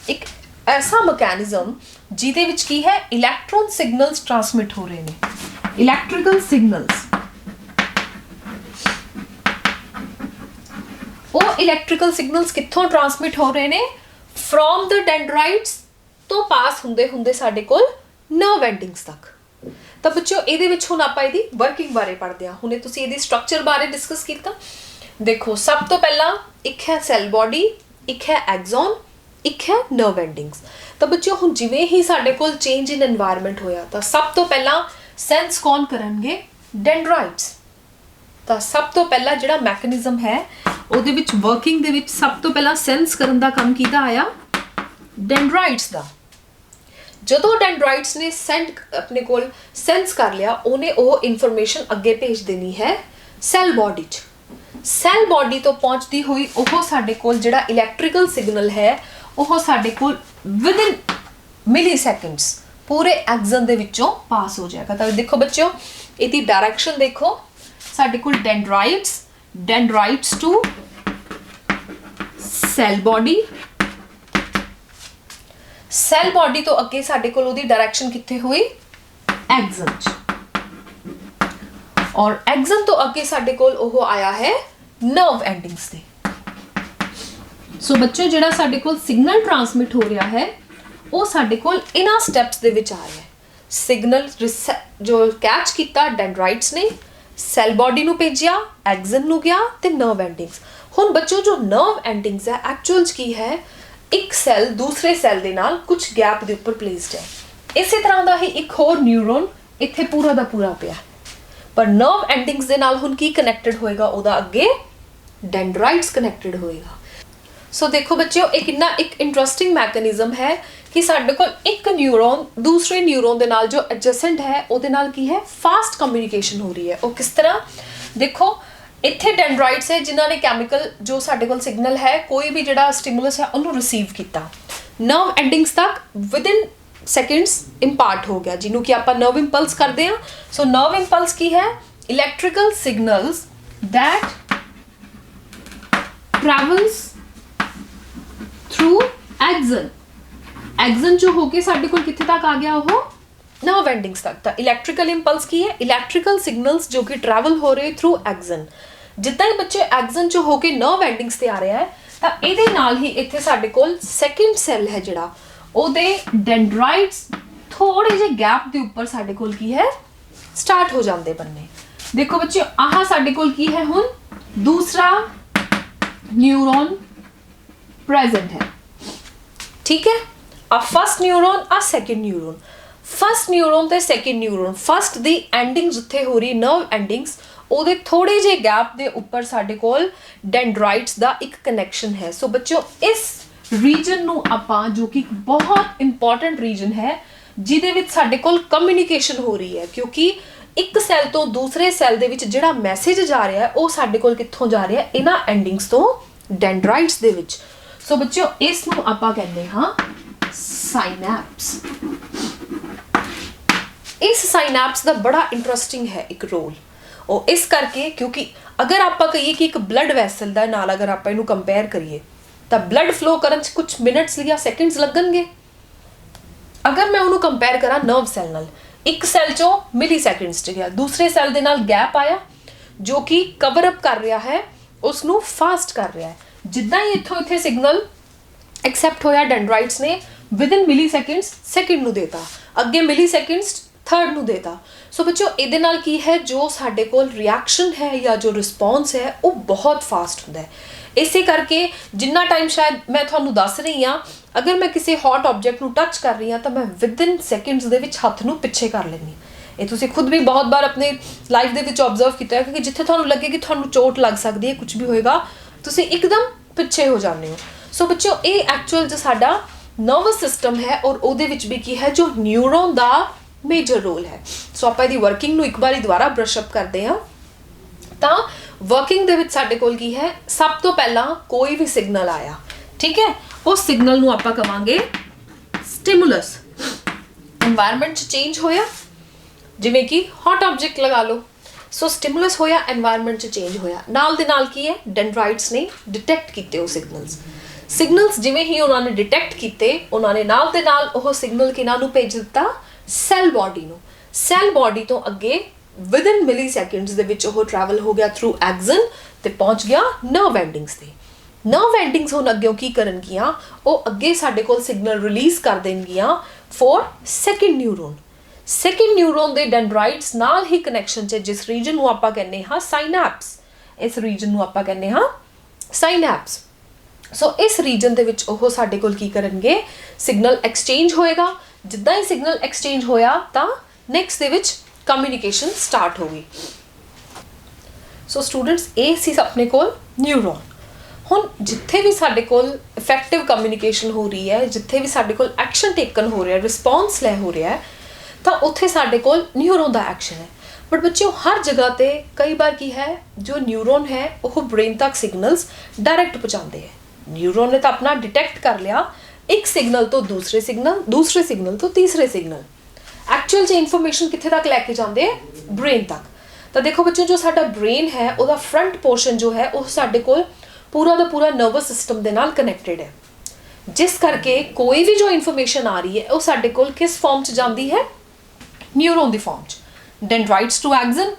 ਇੱਕ ਐਸਾ ਮਕੈਨਿਜ਼ਮ ਜਿਹਦੇ ਵਿੱਚ ਕੀ ਹੈ? ਇਲੈਕਟ੍ਰੋਨ ਸਿਗਨਲਸ ਟ੍ਰਾਂਸਮਿਟ ਹੋ ਰਹੇ ਨੇ, ਇਲੈਕਟ੍ਰੀਕਲ ਸਿਗਨਲਸ। ਉਹ ਇਲੈਕਟ੍ਰੀਕਲ ਸਿਗਨਲਸ ਕਿੱਥੋਂ ਟ੍ਰਾਂਸਮਿਟ ਹੋ ਰਹੇ ਨੇ? ਫਰੋਮ ਦ ਡੈਂਡਰਾਈਟਸ ਤੋਂ ਪਾਸ ਹੁੰਦੇ ਹੁੰਦੇ ਸਾਡੇ ਕੋਲ ਨਰਵ ਐਂਡਿੰਗਸ ਤੱਕ। ਤਾਂ ਬੱਚਿਓ, ਇਹਦੇ ਵਿੱਚ ਹੁਣ ਆਪਾਂ ਇਹਦੀ ਵਰਕਿੰਗ ਬਾਰੇ ਪੜ੍ਹਦੇ ਹਾਂ। ਹੁਣੇ ਤੁਸੀਂ ਇਹਦੀ ਸਟਰਕਚਰ ਬਾਰੇ ਡਿਸਕਸ ਕੀਤਾ। ਦੇਖੋ, ਸਭ ਤੋਂ ਪਹਿਲਾਂ ਇੱਕ ਹੈ ਸੈੱਲ ਬਾਡੀ, ਇੱਕ ਹੈ ਐਕਸਨ, ਇੱਕ ਹੈ ਨਰਵ ਐਂਡਿੰਗਸ। ਤਾਂ ਬੱਚਿਓ, ਹੁਣ ਜਿਵੇਂ ਹੀ ਸਾਡੇ ਕੋਲ ਚੇਂਜ ਇਨ এনवायरमेंट ਹੋਇਆ, ਤਾਂ ਸਭ ਤੋਂ ਪਹਿਲਾਂ ਸੈਂਸ ਕੌਣ ਕਰਨਗੇ? ਡੈਂਡਰਾਈਟਸ। ਤਾਂ ਸਭ ਤੋਂ ਪਹਿਲਾਂ ਜਿਹੜਾ ਮੈਕੈਨਿਜ਼ਮ ਹੈ, ਉਹਦੇ ਵਿੱਚ ਵਰਕਿੰਗ ਦੇ ਵਿੱਚ ਸਭ ਤੋਂ ਪਹਿਲਾਂ ਸੈਂਸ ਕਰਨ ਦਾ ਕੰਮ ਕਿਹਦਾ ਆਇਆ? ਡੈਂਡਰਾਈਟਸ ਦਾ। ਜਦੋਂ ਡੈਂਡਰਾਈਟਸ ਨੇ ਆਪਣੇ ਕੋਲ ਸੈਂਸ ਕਰ ਲਿਆ, ਉਹਨੇ ਉਹ ਇਨਫੋਰਮੇਸ਼ਨ ਅੱਗੇ ਭੇਜ ਦੇਣੀ ਹੈ ਸੈੱਲ ਬਾਡੀ 'ਚ। ਸੈੱਲ ਬਾਡੀ ਤੋਂ ਪਹੁੰਚਦੀ ਹੋਈ ਉਹ ਸਾਡੇ ਕੋਲ ਜਿਹੜਾ ਇਲੈਕਟ੍ਰੀਕਲ ਸਿਗਨਲ ਹੈ, ਉਹ ਸਾਡੇ ਕੋਲ ਵਿਦਿਨ ਮਿਲੀ ਸੈਕਿੰਡਸ ਪੂਰੇ ਐਕਸਨ ਦੇ ਵਿੱਚੋਂ ਪਾਸ ਹੋ ਜਾਏਗਾ। ਤਾਂ ਦੇਖੋ ਬੱਚਿਓ, ਇਹਦੀ ਡਾਇਰੈਕਸ਼ਨ ਦੇਖੋ, ਸਾਡੇ ਕੋਲ dendrites to cell body. Cell body ਤੋਂ ਅੱਗੇ ਸਾਡੇ ਕੋਲ ਉਹਦੀ ਡਾਇਰੈਕਸ਼ਨ ਕਿੱਥੇ ਹੋਈ? ਐਕਸਨ 'ਚ। ਔਰ ਐਕਸਨ ਤੋਂ ਅੱਗੇ ਸਾਡੇ ਕੋਲ ਉਹ ਆਇਆ ਹੈ ਨਰਵ ਐਂਡਿੰਗਸ ਤੇ। ਸੋ ਬੱਚੋ, ਜਿਹੜਾ ਸਾਡੇ ਕੋਲ ਸਿਗਨਲ ਟ੍ਰਾਂਸਮਿਟ ਹੋ ਰਿਹਾ ਹੈ, ਉਹ ਸਾਡੇ ਕੋਲ ਇਹਨਾਂ ਸਟੈਪਸ ਦੇ ਵਿੱਚ ਆ ਰਿਹਾ ਹੈ। ਸਿਗਨਲ ਜੋ ਕੈਚ ਕੀਤਾ ਡੈਂਡਰਾਈਟਸ ਨੇ, ਸੈੱਲ ਬਾਡੀ ਨੂੰ ਭੇਜਿਆ, ਐਕਸਨ ਨੂੰ ਗਿਆ ਤੇ ਨਰਵ ਐਂਡਿੰਗਸ। ਹੁਣ ਬੱਚੋ, ਜੋ ਨਰਵ ਐਂਡਿੰਗਸ ਹੈ, ਐਕਚੁਅਲ 'ਚ ਕੀ ਹੈ? ਇੱਕ ਸੈੱਲ ਦੂਸਰੇ ਸੈੱਲ ਦੇ ਨਾਲ ਕੁਝ ਗੈਪ ਦੇ ਉੱਪਰ ਪਲੇਸਡ ਹੈ। ਇਸੇ ਤਰ੍ਹਾਂ ਦਾ ਹੀ ਇੱਕ ਹੋਰ ਨਿਊਰੋਨ ਇੱਥੇ ਪੂਰਾ ਦਾ ਪੂਰਾ ਪਿਆ, ਪਰ ਨਰਵ ਐਂਡਿੰਗਸ ਦੇ ਨਾਲ ਹੁਣ ਕੀ ਕਨੈਕਟਡ ਹੋਏਗਾ? ਉਹਦਾ ਅੱਗੇ ਡੈਂਡਰਾਈਟਸ ਕਨੈਕਟਡ ਹੋਏਗਾ। ਸੋ ਦੇਖੋ ਬੱਚਿਓ, ਇਹ ਕਿੰਨਾ ਇੱਕ ਇੰਟਰਸਟਿੰਗ ਮੈਕੈਨਿਜ਼ਮ ਹੈ ਕਿ ਸਾਡੇ ਕੋਲ ਇੱਕ ਨਿਊਰੋਨ ਦੂਸਰੇ ਨਿਊਰੋਨ ਦੇ ਨਾਲ ਜੋ ਐਡਜੈਸੈਂਟ ਹੈ, ਉਹਦੇ ਨਾਲ ਕੀ ਹੈ? ਫਾਸਟ ਕਮਿਊਨੀਕੇਸ਼ਨ ਹੋ ਰਹੀ ਹੈ। ਉਹ ਕਿਸ ਤਰ੍ਹਾਂ? ਦੇਖੋ, ਇੱਥੇ ਡੈਂਡਰਾਈਟਸ ਹੈ ਜਿਨ੍ਹਾਂ ਨੇ ਕੈਮੀਕਲ ਜੋ ਸਾਡੇ ਕੋਲ ਸਿਗਨਲ ਹੈ, ਕੋਈ ਵੀ ਜਿਹੜਾ ਸਟਿਮੂਲਸ ਹੈ, ਉਹਨੂੰ ਰਿਸੀਵ ਕੀਤਾ, ਨਰਵ ਐਂਡਿੰਗਸ ਤੱਕ ਵਿਦਿਨ ਸੈਕਿੰਡਸ ਇੰਪਾਰਟ ਹੋ ਗਿਆ, ਜਿਹਨੂੰ ਕਿ ਆਪਾਂ ਨਰਵ ਇੰਪਲਸ ਕਰਦੇ ਹਾਂ। ਸੋ ਨਰਵ ਇੰਪਲਸ ਕੀ ਹੈ? Electrical signals that travels through axon. Axon जो होके साडे कोल कित्थे तक आ गया वो नर्व एंडिंग्स तक। ਤਾਂ ਇਲੈਕਟ੍ਰੀਕਲ ਇੰਪਲਸ ਕੀ ਹੈ? ਇਲੈਕਟ੍ਰੀਕਲ ਸਿਗਨਲਸ ਜੋ ਕਿ ਟਰੈਵਲ ਹੋ ਰਹੇ ਥਰੂ ਐਕਸਨ। ਜਿੱਦਾਂ ਹੀ ਬੱਚੇ ਐਕਸਨ ਚ ਹੋ ਕੇ ਨਰਵ ਐਂਡਿੰਗਸ ਤੇ ਆ ਰਿਹਾ ਹੈ ਤਾਂ ਇਹਦੇ ਨਾਲ ਹੀ ਇੱਥੇ ਸਾਡੇ ਕੋਲ ਸੈਕਿੰਡ ਸੈੱਲ ਹੈ ਜਿਹੜਾ ਉਹਦੇ ਡੈਂਡਰਾਈਟਸ ਥੋੜੇ ਜਿਹੇ ਗੈਪ ਦੇ ਉੱਪਰ ਸਾਡੇ ਕੋਲ ਕੀ ਹੈ ਸਟਾਰਟ ਹੋ ਜਾਂਦੇ ਬੰਨੇ। देखो बच्चे आह साडे कोल की है हुण दूसरा न्यूरॉन प्रेजेंट है, ठीक है। आ फर्स्ट न्यूरॉन आ सैकेंड न्यूरॉन, फर्स्ट न्यूरॉन ते second neuron, first the ending जिथे हो रही नर्व एंडिंग्स ਉਹਦੇ थोड़े जे गैप ਦੇ ਉੱਪਰ ਸਾਡੇ ਕੋਲ ਡੈਂਡਰਾइट्स ਦਾ ਇੱਕ ਕਨੈਕਸ਼ਨ ਹੈ। ਸੋ ਬੱਚਿਓ ਇਸ ਰੀਜਨ ਨੂੰ ਆਪਾਂ ਜੋ ਕਿ ਬਹੁਤ ਇੰਪੋਰਟੈਂਟ ਰੀਜਨ ਹੈ ਜਿਹਦੇ ਵਿੱਚ ਸਾਡੇ ਕੋਲ ਕਮਿਊਨੀਕੇਸ਼ਨ ਹੋ ਰਹੀ ਹੈ, ਕਿਉਂਕਿ ਇੱਕ ਸੈੱਲ ਤੋਂ ਦੂਸਰੇ ਸੈੱਲ ਦੇ ਵਿੱਚ ਜਿਹੜਾ ਮੈਸੇਜ ਜਾ ਰਿਹਾ ਹੈ ਉਹ ਸਾਡੇ ਕੋਲ ਕਿੱਥੋਂ ਜਾ ਰਿਹਾ ਹੈ? ਇਹਨਾਂ ਐਂਡਿੰਗਸ ਤੋਂ, ਡੈਂਡਰਾइट्स ਦੇ ਵਿੱਚ। ਸੋ ਬੱਚਿਓ ਇਸ ਨੂੰ ਆਪਾਂ ਕਹਿੰਦੇ ਹਾਂ ਸਾਈਨੈਪਸ। ਇਸ ਸਾਈਨੈਪਸ ਦਾ ਬੜਾ ਇੰਟਰਸਟਿੰਗ ਹੈ ਇੱਕ ਰੋਲ, ਉਹ ਇਸ ਕਰਕੇ ਕਿਉਂਕਿ ਅਗਰ ਆਪਾਂ ਕਹੀਏ ਕਿ ਇੱਕ ਬਲੱਡ ਵੈਸਲ ਦਾ ਨਾਲ ਅਗਰ ਆਪਾਂ ਇਹਨੂੰ ਕੰਪੇਅਰ ਕਰੀਏ ਤਾਂ ਬਲੱਡ ਫਲੋ ਕਰਨ 'ਚ ਕੁਝ ਮਿੰਟਸ ਜਾਂ ਸੈਕਿੰਡਸ ਲੱਗਣਗੇ। ਅਗਰ ਮੈਂ ਉਹਨੂੰ ਕੰਪੇਅਰ ਕਰਾਂ ਨਰਵ ਸੈੱਲ ਨਾਲ, ਇੱਕ ਸੈੱਲ 'ਚੋਂ ਮਿਲੀ ਸੈਕਿੰਡਸ 'ਚ ਗਿਆ, ਦੂਸਰੇ ਸੈੱਲ ਦੇ ਨਾਲ ਗੈਪ ਆਇਆ ਜੋ ਕਿ ਕਵਰ ਅਪ ਕਰ ਰਿਹਾ ਹੈ, ਉਸ ਨੂੰ ਫਾਸਟ ਕਰ ਰਿਹਾ ਹੈ। ਜਿੱਦਾਂ ਹੀ ਇੱਥੋਂ ਇੱਥੇ ਸਿਗਨਲ ਐਕਸੈਪਟ ਹੋਇਆ ਡੈਂਡਰਾइट्स ਨੇ ਵਿਦਿਨ ਮਿਲੀ ਸੈਕਿੰਡਸ ਸੈਕਿੰਡ ਨੂੰ ਦੇਤਾ, ਅੱਗੇ ਮਿਲੀ ਸੈਕਿੰਡਸ ਥਰਡ ਨੂੰ ਦੇਤਾ। ਸੋ ਬੱਚਿਓ ਇਹਦੇ ਨਾਲ ਕੀ ਹੈ, ਜੋ ਸਾਡੇ ਕੋਲ ਰਿਐਕਸ਼ਨ ਹੈ ਜਾਂ ਜੋ ਰਿਸਪੌਂਸ ਹੈ ਉਹ ਬਹੁਤ ਫਾਸਟ ਹੁੰਦਾ ਹੈ। ਇਸੇ ਕਰਕੇ ਜਿੰਨਾ ਟਾਈਮ ਸ਼ਾਇਦ ਮੈਂ ਤੁਹਾਨੂੰ ਦੱਸ ਰਹੀ ਹਾਂ, ਅਗਰ ਮੈਂ ਕਿਸੇ ਹੌਟ ਆਬਜੈਕਟ ਨੂੰ ਟੱਚ ਕਰ ਰਹੀ ਹਾਂ ਤਾਂ ਮੈਂ ਵਿਦਿਨ ਸੈਕਿੰਡਸ ਦੇ ਵਿੱਚ ਹੱਥ ਨੂੰ ਪਿੱਛੇ ਕਰ ਲੈਂਦੀ। ਇਹ ਤੁਸੀਂ ਖੁਦ ਵੀ ਬਹੁਤ ਵਾਰ ਆਪਣੇ ਲਾਈਫ ਦੇ ਵਿੱਚ ਆਬਜ਼ਰਵ ਕੀਤਾ ਹੈ ਕਿ ਜਿੱਥੇ ਤੁਹਾਨੂੰ ਲੱਗੇ ਕਿ ਤੁਹਾਨੂੰ ਚੋਟ ਲੱਗ ਸਕਦੀ ਹੈ, ਕੁਝ ਵੀ ਹੋਏਗਾ, ਤੁਸੀਂ ਇੱਕਦਮ ਪਿੱਛੇ ਹੋ ਜਾਂਦੇ ਹੋ। ਸੋ ਬੱਚਿਓ ਇਹ ਐਕਚੁਅਲ ਜੋ ਸਾਡਾ ਨਰਵਸ ਸਿਸਟਮ ਹੈ ਔਰ ਉਹਦੇ ਵਿੱਚ ਵੀ ਕੀ ਹੈ ਜੋ ਨਿਊਰੋਨ ਦਾ ਮੇਜਰ ਰੋਲ ਹੈ। ਸੋ ਆਪਾਂ ਇਹਦੀ ਵਰਕਿੰਗ ਨੂੰ ਇੱਕ ਵਾਰੀ ਦੁਬਾਰਾ ਬ੍ਰਸ਼ ਅਪ ਕਰਦੇ ਹਾਂ। ਤਾਂ ਵਰਕਿੰਗ ਦੇ ਵਿੱਚ ਸਾਡੇ ਕੋਲ ਕੀ ਹੈ, ਸਭ ਤੋਂ ਪਹਿਲਾਂ ਕੋਈ ਵੀ ਸਿਗਨਲ ਆਇਆ, ਠੀਕ ਹੈ, ਉਸ ਸਿਗਨਲ ਨੂੰ ਆਪਾਂ ਕਵਾਂਗੇ ਸਟਿਮੂਲਸ। এনवायरमेंट ਚ ਚੇਂਜ ਹੋਇਆ, ਜਿਵੇਂ ਕਿ ਹੌਟ ਆਬਜੈਕਟ ਲਗਾ ਲਓ, ਸੋ ਸਟਿਮੂਲਸ ਹੋਇਆ, এনवायरमेंट ਚ ਚੇਂਜ ਹੋਇਆ, ਨਾਲ ਦੇ ਨਾਲ ਕੀ ਹੈ ਡੈਂਡਰਾइट्स ਨੇ ਡਿਟੈਕਟ ਕੀਤੇ ਉਹ ਸਿਗਨਲਸ ਜਿਵੇਂ ਹੀ ਉਹਨਾਂ ਨੇ ਡਿਟੈਕਟ ਕੀਤੇ, ਉਹਨਾਂ ਨੇ ਨਾਲ ਦੇ ਨਾਲ ਉਹ ਸਿਗਨਲ ਕਿਹਨਾਂ ਨੂੰ ਭੇਜ ਦਿੱਤਾ, ਸੈੱਲ ਬਾਡੀ ਨੂੰ। ਸੈੱਲ ਬਾਡੀ ਤੋਂ ਅੱਗੇ ਵਿਦਿਨ ਮਿਲੀ ਸੈਕਿੰਡਸ ਦੇ ਵਿੱਚ ਉਹ ਟਰੈਵਲ ਹੋ ਗਿਆ ਥਰੂ ਐਕਸਨ ਤੇ ਪਹੁੰਚ ਗਿਆ ਨਰਵ ਐਂਡਿੰਗਸ ਤੇ। ਨਰਵ ਐਂਡਿੰਗਸ ਹੁਣ ਅੱਗੇ ਕੀ ਕਰਨਗੀਆਂ, ਉਹ ਅੱਗੇ ਸਾਡੇ ਕੋਲ ਸਿਗਨਲ ਰਿਲੀਜ਼ ਕਰ ਦੇਣਗੀਆਂ for second neuron. Second neuron ਦੇ ਡੈਂਡਰਾइट्स ਨਾਲ ਹੀ ਕਨੈਕਸ਼ਨ 'ਚ ਜਿਸ ਰੀਜਨ ਨੂੰ ਆਪਾਂ ਕਹਿੰਦੇ ਹਾਂ ਸਾਈਨੈਪਸ, ਇਸ ਰੀਜਨ ਨੂੰ ਆਪਾਂ ਕਹਿੰਦੇ ਹਾਂ ਸਾਈਨੈਪਸ। ਸੋ ਇਸ ਰੀਜਨ ਦੇ ਵਿੱਚ ਉਹ ਸਾਡੇ ਕੋਲ ਕੀ ਕਰਨਗੇ, ਸਿਗਨਲ ਐਕਸਚੇਂਜ ਹੋਏਗਾ। ਜਿੱਦਾਂ ਹੀ ਸਿਗਨਲ ਐਕਸਚੇਂਜ ਹੋਇਆ ਤਾਂ ਨੈਕਸਟ ਦੇ ਵਿੱਚ ਕਮਿਊਨੀਕੇਸ਼ਨ ਸਟਾਰਟ ਹੋ ਗਈ। ਸੋ ਸਟੂਡੈਂਟਸ ਇਹ ਸੀ ਆਪਣੇ ਕੋਲ ਨਿਊਰੋਨ। ਹੁਣ ਜਿੱਥੇ ਵੀ ਸਾਡੇ ਕੋਲ ਇਫੈਕਟਿਵ ਕਮਿਊਨੀਕੇਸ਼ਨ ਹੋ ਰਹੀ ਹੈ, ਜਿੱਥੇ ਵੀ ਸਾਡੇ ਕੋਲ ਐਕਸ਼ਨ ਟੇਕਨ ਹੋ ਰਿਹਾ, ਰਿਸਪੌਂਸ ਲੈ ਹੋ ਰਿਹਾ ਹੈ, ਤਾਂ ਉੱਥੇ ਸਾਡੇ ਕੋਲ ਨਿਊਰੋਨ ਦਾ ਐਕਸ਼ਨ ਹੈ। ਬਟ ਬੱਚਿਓ ਹਰ ਜਗ੍ਹਾ ਤੇ ਕਈ ਵਾਰ ਕੀ ਹੈ, ਜੋ ਨਿਊਰੋਨ ਹੈ ਉਹ ਬ੍ਰੇਨ ਤੱਕ ਸਿਗਨਲਸ ਡਾਇਰੈਕਟ ਪਹੁੰਚਾਉਂਦੇ ਹੈ। ਨਿਊਰੋਨ ਨੇ ਤਾਂ ਆਪਣਾ ਡਿਟੈਕਟ ਕਰ ਲਿਆ ਇੱਕ ਸਿਗਨਲ ਤੋਂ ਦੂਸਰੇ ਸਿਗਨਲ, ਦੂਸਰੇ ਸਿਗਨਲ ਤੋਂ ਤੀਸਰੇ ਸਿਗਨਲ, ਐਕਚੁਅਲ 'ਚ ਇਨਫੋਰਮੇਸ਼ਨ ਕਿੱਥੇ ਤੱਕ ਲੈ ਕੇ ਜਾਂਦੇ ਹੈ, ਬ੍ਰੇਨ ਤੱਕ। ਤਾਂ ਦੇਖੋ ਬੱਚਿਓ ਜੋ ਸਾਡਾ ਬ੍ਰੇਨ ਹੈ ਉਹਦਾ ਫਰੰਟ ਪੋਰਸ਼ਨ ਜੋ ਹੈ ਉਹ ਸਾਡੇ ਕੋਲ ਪੂਰਾ ਦਾ ਪੂਰਾ ਨਰਵਸ ਸਿਸਟਮ ਦੇ ਨਾਲ ਕਨੈਕਟਡ ਹੈ, ਜਿਸ ਕਰਕੇ ਕੋਈ ਵੀ ਜੋ ਇਨਫੋਰਮੇਸ਼ਨ ਆ ਰਹੀ ਹੈ ਉਹ ਸਾਡੇ ਕੋਲ ਕਿਸ ਫਾਰਮ 'ਚ ਜਾਂਦੀ ਹੈ, ਨਿਊਰੋਨ ਦੀ ਫਾਰਮ 'ਚ। Dendrites to axon,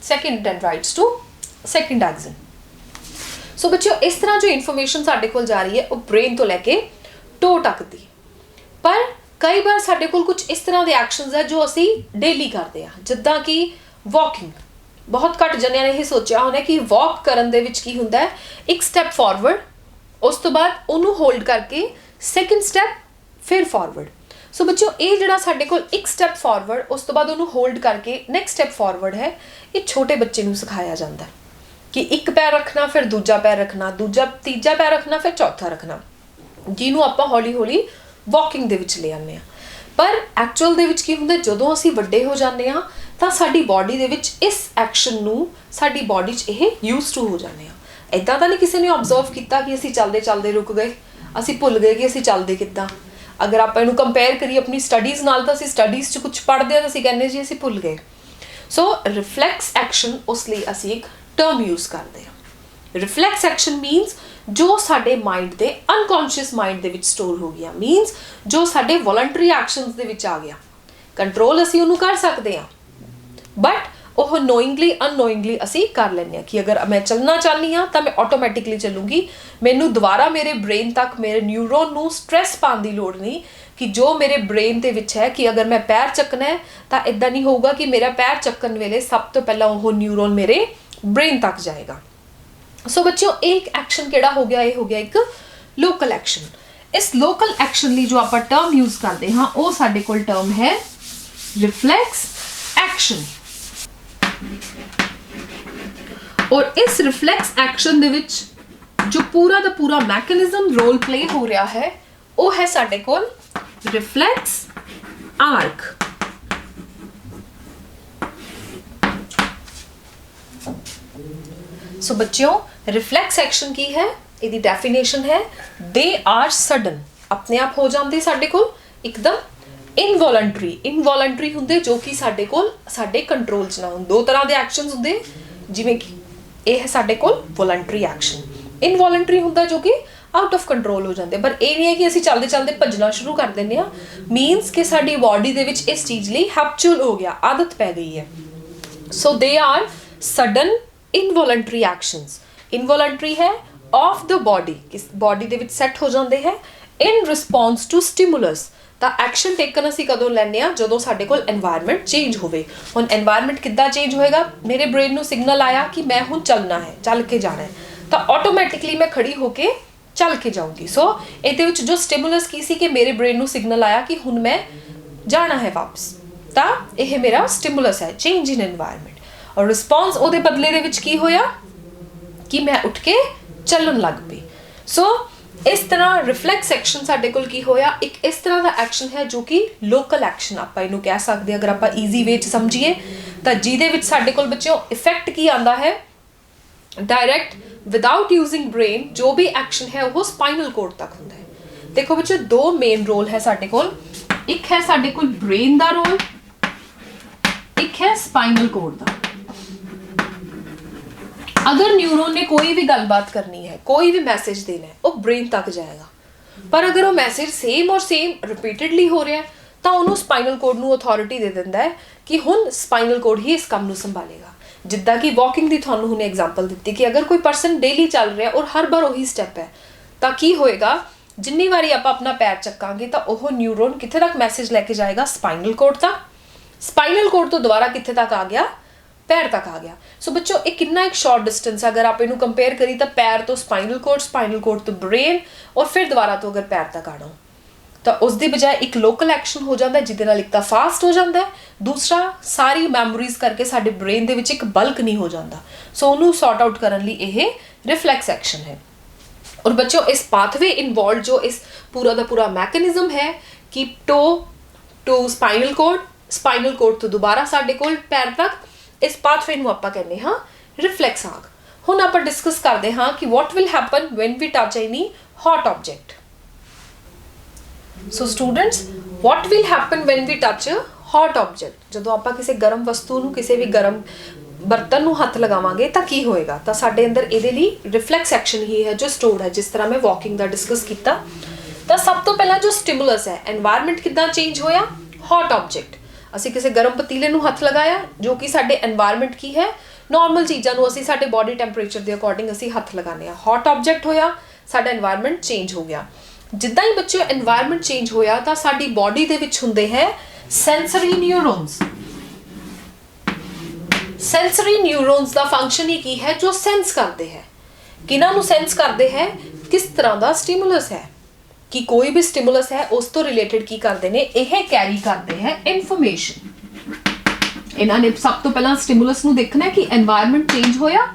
second dendrites to second axon. So ਬੱਚਿਓ ਇਸ ਤਰ੍ਹਾਂ ਜੋ ਇਨਫੋਰਮੇਸ਼ਨ ਸਾਡੇ ਕੋਲ ਜਾ ਰਹੀ ਹੈ ਉਹ ਬ੍ਰੇਨ ਤੋਂ ਲੈ ਕੇ ਟੋ ਤੱਕ ਦੀ। ਪਰ ਕਈ ਵਾਰ ਸਾਡੇ ਕੋਲ ਕੁਝ ਇਸ ਤਰ੍ਹਾਂ ਦੇ ਐਕਸ਼ਨਸ ਹੈ ਜੋ ਅਸੀਂ ਡੇਲੀ ਕਰਦੇ ਹਾਂ, ਜਿੱਦਾਂ ਕਿ ਵਾਕਿੰਗ। ਬਹੁਤ ਘੱਟ ਜਣਿਆਂ ਨੇ ਇਹ ਸੋਚਿਆ ਹੋਣਾ ਕਿ ਵਾਕ ਕਰਨ ਦੇ ਵਿੱਚ ਕੀ ਹੁੰਦਾ ਹੈ, ਇੱਕ ਸਟੈਪ ਫਾਰਵਰਡ, ਉਸ ਤੋਂ ਬਾਅਦ ਉਹਨੂੰ ਹੋਲਡ ਕਰਕੇ ਸੈਕਿੰਡ ਸਟੈਪ ਫਿਰ ਫਾਰਵਰਡ। ਸੋ ਬੱਚਿਓ ਇਹ ਜਿਹੜਾ ਸਾਡੇ ਕੋਲ ਇੱਕ ਸਟੈਪ ਫਾਰਵਰਡ, ਉਸ ਤੋਂ ਬਾਅਦ ਉਹਨੂੰ ਹੋਲਡ ਕਰਕੇ ਨੈਕਸਟ ਸਟੈਪ ਫਾਰਵਰਡ ਹੈ, ਇਹ ਛੋਟੇ ਬੱਚੇ ਨੂੰ ਸਿਖਾਇਆ ਜਾਂਦਾ ਕਿ ਇੱਕ ਪੈਰ ਰੱਖਣਾ, ਫਿਰ ਦੂਜਾ ਪੈਰ ਰੱਖਣਾ, ਤੀਜਾ ਪੈਰ ਰੱਖਣਾ, ਫਿਰ ਚੌਥਾ ਰੱਖਣਾ, ਜਿਹਨੂੰ ਆਪਾਂ ਹੌਲੀ ਹੌਲੀ ਵਾਕਿੰਗ ਦੇ ਵਿੱਚ ਲੈ ਆਉਂਦੇ ਹਾਂ। ਪਰ ਐਕਚੁਅਲ ਦੇ ਵਿੱਚ ਕੀ ਹੁੰਦਾ, ਜਦੋਂ ਅਸੀਂ ਵੱਡੇ ਹੋ ਜਾਂਦੇ ਹਾਂ ਤਾਂ ਸਾਡੀ ਬਾਡੀ ਦੇ ਵਿੱਚ ਇਸ ਐਕਸ਼ਨ ਨੂੰ ਸਾਡੀ ਬਾਡੀ 'ਚ ਇਹ ਯੂਜ਼ ਟੂ ਹੋ ਜਾਂਦੇ ਹਾਂ। ਇੱਦਾਂ ਤਾਂ ਨਹੀਂ ਕਿਸੇ ਨੇ ਆਬਜ਼ਰਵ ਕੀਤਾ ਕਿ ਅਸੀਂ ਚੱਲਦੇ ਚੱਲਦੇ ਰੁਕ ਗਏ, ਅਸੀਂ ਭੁੱਲ ਗਏ ਕਿ ਅਸੀਂ ਚੱਲਦੇ ਕਿੱਦਾਂ। ਅਗਰ ਆਪਾਂ ਇਹਨੂੰ ਕੰਪੇਅਰ ਕਰੀਏ ਆਪਣੀ ਸਟੱਡੀਜ਼ ਨਾਲ ਤਾਂ ਅਸੀਂ ਸਟੱਡੀਜ਼ 'ਚ ਕੁਝ ਪੜ੍ਹਦੇ ਹਾਂ ਤਾਂ ਅਸੀਂ ਕਹਿੰਦੇ ਜੀ ਅਸੀਂ ਭੁੱਲ ਗਏ। ਸੋ ਰਿਫਲੈਕਸ ਐਕਸ਼ਨ ਉਸ ਲਈ ਅਸੀਂ ਇੱਕ ਟਰਮ ਯੂਜ਼ ਕਰਦੇ ਹਾਂ। ਰਿਫਲੈਕਸ ਐਕਸ਼ਨ ਮੀਨਸ ਜੋ ਸਾਡੇ ਮਾਈਂਡ ਦੇ ਅਨਕੌਂਸ਼ੀਅਸ ਮਾਈਂਡ ਦੇ ਵਿੱਚ ਸਟੋਰ ਹੋ ਗਿਆ, ਮੀਨਸ ਜੋ ਸਾਡੇ ਵੋਲੰਟਰੀ ਐਕਸ਼ਨਸ ਦੇ ਵਿੱਚ ਆ ਗਿਆ। ਕੰਟਰੋਲ ਅਸੀਂ ਉਹਨੂੰ ਕਰ ਸਕਦੇ ਹਾਂ, ਬਟ ਉਹ ਨੋਇੰਗਲੀ ਅਨਨੋਇੰਗਲੀ ਅਸੀਂ ਕਰ ਲੈਂਦੇ ਹਾਂ ਕਿ ਅਗਰ ਮੈਂ ਚੱਲਣਾ ਚਾਹੁੰਦੀ ਹਾਂ ਤਾਂ ਮੈਂ ਆਟੋਮੈਟਿਕਲੀ ਚੱਲੂੰਗੀ, ਮੈਨੂੰ ਦੁਬਾਰਾ ਮੇਰੇ ਬ੍ਰੇਨ ਤੱਕ ਮੇਰੇ ਨਿਊਰੋਨ ਨੂੰ ਸਟ੍ਰੈਸ ਪਾਉਣ ਦੀ ਲੋੜ ਨਹੀਂ ਕਿ ਜੋ ਮੇਰੇ ਬ੍ਰੇਨ ਦੇ ਵਿੱਚ ਹੈ ਕਿ ਅਗਰ ਮੈਂ ਪੈਰ ਚੱਕਣਾ ਹੈ ਤਾਂ ਇੱਦਾਂ ਨਹੀਂ ਹੋਊਗਾ ਕਿ ਮੇਰਾ ਪੈਰ ਚੱਕਣ ਵੇਲੇ ਸਭ ਤੋਂ ਪਹਿਲਾਂ ਉਹ ਨਿਊਰੋਨ ਮੇਰੇ ਬ੍ਰੇਨ ਤੱਕ ਜਾਏਗਾ। ਸੋ ਬੱਚਿਓ ਇੱਕ ਐਕਸ਼ਨ ਕਿਹੜਾ ਹੋ ਗਿਆ, ਇਹ ਹੋ ਗਿਆ ਇੱਕ ਲੋਕਲ ਐਕਸ਼ਨ। ਇਸ ਲੋਕਲ ਐਕਸ਼ਨ ਲਈ ਜੋ ਆਪਾਂ ਟਰਮ ਯੂਜ਼ ਕਰਦੇ ਹਾਂ ਉਹ ਸਾਡੇ ਕੋਲ ਟਰਮ ਹੈ ਰਿਫਲੈਕਸ ਐਕਸ਼ਨ। ਔਰ ਇਸ ਰਿਫਲੈਕਸ ਐਕਸ਼ਨ ਦੇ ਵਿੱਚ ਜੋ ਪੂਰਾ ਦਾ ਪੂਰਾ ਮੈਕੈਨਿਜ਼ਮ ਰੋਲ ਪਲੇ ਹੋ ਰਿਹਾ ਹੈ ਉਹ ਹੈ ਸਾਡੇ ਕੋਲ ਰਿਫਲੈਕਸ ਆਰਕ। ਸੋ ਬੱਚਿਓ ਰਿਫਲੈਕਸ ਐਕਸ਼ਨ ਕੀ ਹੈ, ਇਹਦੀ ਡੈਫੀਨੇਸ਼ਨ ਹੈ ਦੇ ਆਰ ਸਡਨ, ਆਪਣੇ ਆਪ ਹੋ ਜਾਂਦੇ ਸਾਡੇ ਕੋਲ ਇੱਕਦਮ। ਇਨਵੋਲੰਟਰੀ ਹੁੰਦੇ ਜੋ ਕਿ ਸਾਡੇ ਕੋਲ ਸਾਡੇ ਕੰਟਰੋਲ 'ਚ ਨਾ ਹੋਣ। ਦੋ ਤਰ੍ਹਾਂ ਦੇ ਐਕਸ਼ਨਸ ਹੁੰਦੇ, ਜਿਵੇਂ ਕਿ ਇਹ ਹੈ ਸਾਡੇ ਕੋਲ ਵੋਲੰਟਰੀ ਐਕਸ਼ਨ। ਇਨਵੋਲੰਟਰੀ ਹੁੰਦਾ ਜੋ ਕਿ ਆਊਟ ਆਫ ਕੰਟਰੋਲ ਹੋ ਜਾਂਦੇ, ਪਰ ਇਹ ਨਹੀਂ ਹੈ ਕਿ ਅਸੀਂ ਚੱਲਦੇ ਚੱਲਦੇ ਭੱਜਣਾ ਸ਼ੁਰੂ ਕਰ ਦਿੰਦੇ ਹਾਂ। ਮੀਨਸ ਕਿ ਸਾਡੀ ਬਾਡੀ ਦੇ ਵਿੱਚ ਇਸ ਚੀਜ਼ ਲਈ ਹੈਬਚੁਅਲ ਹੋ ਗਿਆ, ਆਦਤ ਪੈ ਗਈ ਹੈ। So they are sudden involuntary actions. Involuntary ਹੈ ਆਫ ਦ ਬਾਡੀ, ਕਿਸ ਬਾਡੀ ਦੇ ਵਿੱਚ ਸੈੱਟ ਹੋ ਜਾਂਦੇ ਹੈ ਇਨ ਰਿਸਪੌਂਸ ਟੂ ਸਟਿਮੂਲਸ। ਤਾਂ ਐਕਸ਼ਨ ਟੇਕਨ ਅਸੀਂ ਕਦੋਂ ਲੈਂਦੇ ਹਾਂ, ਜਦੋਂ ਸਾਡੇ ਕੋਲ এনवायरमेंट ਚੇਂਜ ਹੋਵੇ। ਹੁਣ এনवायरमेंट ਕਿੱਦਾਂ ਚੇਂਜ ਹੋਏਗਾ, ਮੇਰੇ ਬ੍ਰੇਨ ਨੂੰ ਸਿਗਨਲ ਆਇਆ ਕਿ ਮੈਂ ਹੁਣ ਚੱਲਣਾ ਹੈ, ਚੱਲ ਕੇ ਜਾਣਾ ਹੈ, ਤਾਂ ਆਟੋਮੈਟਿਕਲੀ ਮੈਂ ਖੜੀ ਹੋ ਕੇ ਚੱਲ ਕੇ ਜਾਊਂਗੀ। ਸੋ ਇਹਦੇ ਵਿੱਚ ਜੋ ਸਟਿਮੂਲਸ ਕੀ ਸੀ ਕਿ ਮੇਰੇ ਬ੍ਰੇਨ ਨੂੰ ਸਿਗਨਲ ਆਇਆ ਕਿ ਹੁਣ ਮੈਂ ਜਾਣਾ ਹੈ ਵਾਪਸ, ਤਾਂ ਇਹ ਮੇਰਾ ਸਟਿਮੂਲਸ ਹੈ, ਚੇਂਜ ਇਨ এনवायरमेंट। ਔਰ ਰਿਸਪੌਂਸ ਉਹਦੇ ਬਦਲੇ ਦੇ ਵਿੱਚ ਕੀ ਹੋਇਆ ਕਿ ਮੈਂ ਉੱਠ ਕੇ ਚੱਲਣ ਲੱਗ ਪਈ। ਸੋ ਇਸ ਤਰ੍ਹਾਂ ਰਿਫਲੈਕਸ ਐਕਸ਼ਨ ਸਾਡੇ ਕੋਲ ਕੀ ਹੋਇਆ, ਇੱਕ ਇਸ ਤਰ੍ਹਾਂ ਦਾ ਐਕਸ਼ਨ ਹੈ ਜੋ ਕਿ ਲੋਕਲ ਐਕਸ਼ਨ ਆਪਾਂ ਇਹਨੂੰ ਕਹਿ ਸਕਦੇ, ਅਗਰ ਆਪਾਂ ਈਜ਼ੀ ਵੇ 'ਚ ਸਮਝੀਏ ਤਾਂ, ਜਿਹਦੇ ਵਿੱਚ ਸਾਡੇ ਕੋਲ ਬੱਚਿਓ ਇਫੈਕਟ ਕੀ ਆਉਂਦਾ ਹੈ, ਡਾਇਰੈਕਟ ਵਿਦਾਊਟ ਯੂਜ਼ਿੰਗ ਬ੍ਰੇਨ ਜੋ ਵੀ ਐਕਸ਼ਨ ਹੈ ਉਹ ਸਪਾਈਨਲ ਕੋਰਡ ਤੱਕ ਹੁੰਦਾ ਹੈ। ਦੇਖੋ ਬੱਚਿਓ ਦੋ ਮੇਨ ਰੋਲ ਹੈ ਸਾਡੇ ਕੋਲ, ਇੱਕ ਹੈ ਸਾਡੇ ਕੋਲ ਬ੍ਰੇਨ ਦਾ ਰੋਲ, ਇੱਕ ਹੈ ਸਪਾਈਨਲ ਕੋਰਡ ਦਾ। अगर न्यूरॉन ने कोई भी गलबात करनी है, कोई भी मैसेज देना है, वो ब्रेन तक जाएगा। पर अगर वो मैसेज सेम और सेम रिपीटेडली हो रहा है तो उन्होंने स्पाइनल कोड ਨੂੰ अथॉरिटी दे ਦਿੰਦਾ है कि ਹੁਣ स्पाइनल कोड ही इस काम ਨੂੰ ਸੰਭਾਲੇਗਾ। ਜਿੱਦਾਂ ਕਿ ਵਾਕਿੰਗ ਦੀ ਤੁਹਾਨੂੰ ਹੁਣੇ ਐਗਜ਼ਾਮਪਲ ਦਿੱਤੀ ਕਿ ਅਗਰ ਕੋਈ ਪਰਸਨ ਡੇਲੀ ਚੱਲ ਰਿਹਾ ਔਰ ਹਰ ਵਾਰ ਉਹੀ ਸਟੈਪ ਹੈ ਤਾਂ ਕੀ ਹੋਏਗਾ, ਜਿੰਨੀ ਵਾਰੀ ਆਪਾਂ ਆਪਣਾ ਪੈਰ ਚੱਕਾਂਗੇ ਤਾਂ ਉਹ ਨਿਊਰੋਨ ਕਿੱਥੇ ਤੱਕ ਮੈਸੇਜ ਲੈ ਕੇ ਜਾਏਗਾ, ਸਪਾਈਨਲ ਕੋਡ ਤੱਕ। ਸਪਾਈਨਲ ਕੋਡ ਤੋਂ ਦੁਬਾਰਾ ਕਿੱਥੇ ਤੱਕ ਆ ਗਿਆ, पैर तक आ गया। सो बच्चों एक कितना एक शॉर्ट डिस्टेंस, अगर आप इन्हों कंपेयर करी तो पैर तो स्पाइनल कोड तो ब्रेन और फिर दोबारा तो अगर पैर तक आना तो उसकी बजाय एक लोकल एक्शन हो जाता है जिहदे नाल एक तां फास्ट हो जाता है, दूसरा सारी मैमोरीज करके साडे ब्रेन दे विच एक बल्क नहीं हो जाता। सो उन्होंने सॉर्ट आउट करने लई यह रिफ्लैक्स एक्शन है। और बच्चों इस पाथवे इनवॉल्व जो इस पूरा का पूरा मैकेनिज्म है कि टो टू स्पाइनल कोड तो दोबारा साडे कोल पैर तक, इस पाथवे ਨੂੰ ਆਪਾਂ ਕਹਿੰਦੇ ਹਾਂ ਰਿਫਲੈਕਸ ਆਰਕ। ਹੁਣ ਆਪਾਂ ਡਿਸਕਸ ਕਰਦੇ ਹਾਂ ਕਿ what will happen when we touch any hot object. So students, what will happen when we touch a hot object? ਜਦੋਂ ਆਪਾਂ ਕਿਸੇ ਗਰਮ ਵਸਤੂ ਨੂੰ, ਕਿਸੇ ਵੀ ਗਰਮ ਬਰਤਨ ਨੂੰ ਹੱਥ ਲਗਾਵਾਂਗੇ ਤਾਂ ਕੀ ਹੋਏਗਾ, ਤਾਂ ਸਾਡੇ ਅੰਦਰ ਇਹਦੇ ਲਈ ਰਿਫਲੈਕਸ ਐਕਸ਼ਨ ਹੀ ਹੈ ਜੋ ਸਟੋਰਡ ਹੈ। ਜਿਸ ਤਰ੍ਹਾਂ ਮੈਂ ਵਾਕਿੰਗ ਦਾ ਡਿਸਕਸ ਕੀਤਾ ਤਾਂ ਸਭ ਤੋਂ ਪਹਿਲਾਂ ਜੋ ਸਟਿਮੂਲਸ ਹੈ, এনवायरमेंट ਕਿੱਦਾਂ ਚੇਂਜ ਹੋਇਆ, ਹੌਟ ਆਬਜੈਕਟ। ਅਸੀਂ ਕਿਸੇ ਗਰਮ ਪਤੀਲੇ ਨੂੰ ਹੱਥ ਲਗਾਇਆ ਜੋ ਕਿ ਸਾਡੇ এনवायरमेंट ਕੀ ਹੈ, ਨਾਰਮਲ ਚੀਜ਼ਾਂ ਨੂੰ ਅਸੀਂ ਸਾਡੇ ਬਾਡੀ ਟੈਂਪਰੇਚਰ ਦੇ ਅਕੋਰਡਿੰਗ ਅਸੀਂ ਹੱਥ ਲਗਾਉਂਦੇ ਹਾਂ। ਹੌਟ ਆਬਜੈਕਟ ਹੋਇਆ, ਸਾਡਾ এনवायरमेंट ਚੇਂਜ ਹੋ ਗਿਆ। ਜਿੱਦਾਂ ਹੀ ਬੱਚਿਓ এনवायरमेंट ਚੇਂਜ ਹੋਇਆ ਤਾਂ ਸਾਡੀ ਬਾਡੀ ਦੇ ਵਿੱਚ ਹੁੰਦੇ ਹੈ ਸੈਂਸਰੀ ਨਿਊਰੋਨਸ। ਸੈਂਸਰੀ ਨਿਊਰੋਨਸ ਦਾ ਫੰਕਸ਼ਨ ਹੀ ਕੀ ਹੈ, ਜੋ ਸੈਂਸ ਕਰਦੇ ਹੈ। ਕਿਹਨਾਂ ਨੂੰ ਸੈਂਸ ਕਰਦੇ ਹੈ, ਕਿਸ ਤਰ੍ਹਾਂ ਦਾ ਸਟਿਮੂਲਸ ਹੈ, कि कोई भी स्टिमुलस है उस तो रिलेटेड की करते हैं, यह कैरी करते हैं इनफॉर्मेशन। इन्होंने सब तो पहला स्टिमुलस नूं देखना है कि एनवायरमेंट चेंज होया।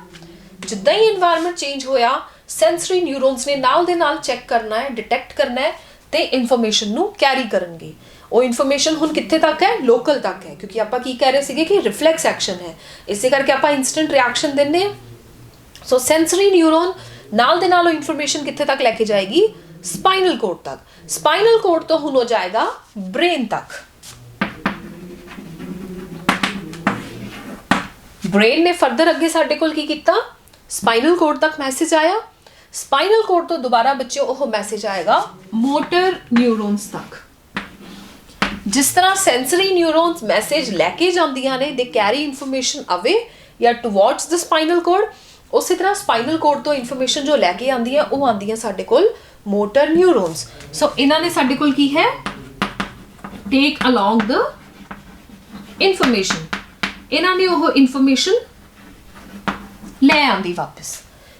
जिद्दां ही एनवायरमेंट चेंज होया सेंसरी न्यूरोन्स ने नाल दे नाल चेक करना है, डिटेक्ट करना है ते इनफॉर्मेशन नूं कैरी करनगे। वो इनफॉर्मेशन हुण कित्थे तक है, लोकल तक है, क्योंकि आपां की कह रहे सीगे कि रिफ्लैक्स एक्शन है, इसे करके आपां इंस्टेंट रिएक्शन दिंदे हां। सो सेंसरी न्यूरोन नाल दे नाल इनफॉर्मेशन कित्थे तक लैके जाएगी, स्पाइनल कोड तक। स्पाइनल कोड तो हुण हो जाएगा ब्रेन तक। ਬ੍ਰੇਨ ਨੇ ਫਰਦਰ ਅੱਗੇ ਸਾਡੇ ਕੋਲ ਕੀ ਕੀਤਾ, ਸਪਾਈਨਲ ਕੋਰਡ ਤੱਕ ਮੈਸੇਜ ਆਇਆ, ਸਪਾਈਨਲ ਕੋਰਡ ਤੋਂ ਦੁਬਾਰਾ ਬੱਚਿਓ ਉਹ ਮੈਸੇਜ ਆਏਗਾ ਮੋਟਰ ਨਿਊਰੋਨਸ ਤੱਕ। ਜਿਸ ਤਰ੍ਹਾਂ ਸੈਂਸਰੀ ਨਿਊਰੋਨਸ ਮੈਸੇਜ ਲੈ ਕੇ ਜਾਂਦੀਆਂ ਨੇ, ਦੇ ਕੈਰੀ ਇਨਫੋਰਮੇਸ਼ਨ ਅਵੇ ਜਾਂ ਟੁਵਰਡਸ ਦ ਸਪਾਈਨਲ ਕੋਰਡ, ਉਸੇ ਤਰ੍ਹਾਂ ਸਪਾਈਨਲ ਕੋਰਡ ਤੋਂ ਇਨਫੋਰਮੇਸ਼ਨ ਜੋ ਲੈ ਕੇ ਆਉਂਦੀਆਂ ਉਹ ਆਉਂਦੀਆਂ ਸਾਡੇ ਕੋਲ ਮੋਟਰ ਨਿਊਰੋਨਸ। ਸੋ ਇਹਨਾਂ ਨੇ ਸਾਡੇ ਕੋਲ ਕੀ ਹੈ, ਟੇਕ ਅਲੋਂਗ ਦ ਇਨਫੋਰਮੇਸ਼ਨ, ਇਹਨਾਂ ਨੇ ਉਹ ਇਨਫੋਰਮੇਸ਼ਨ ਲੈ ਆਂਦੀ ਵਾਪਸ।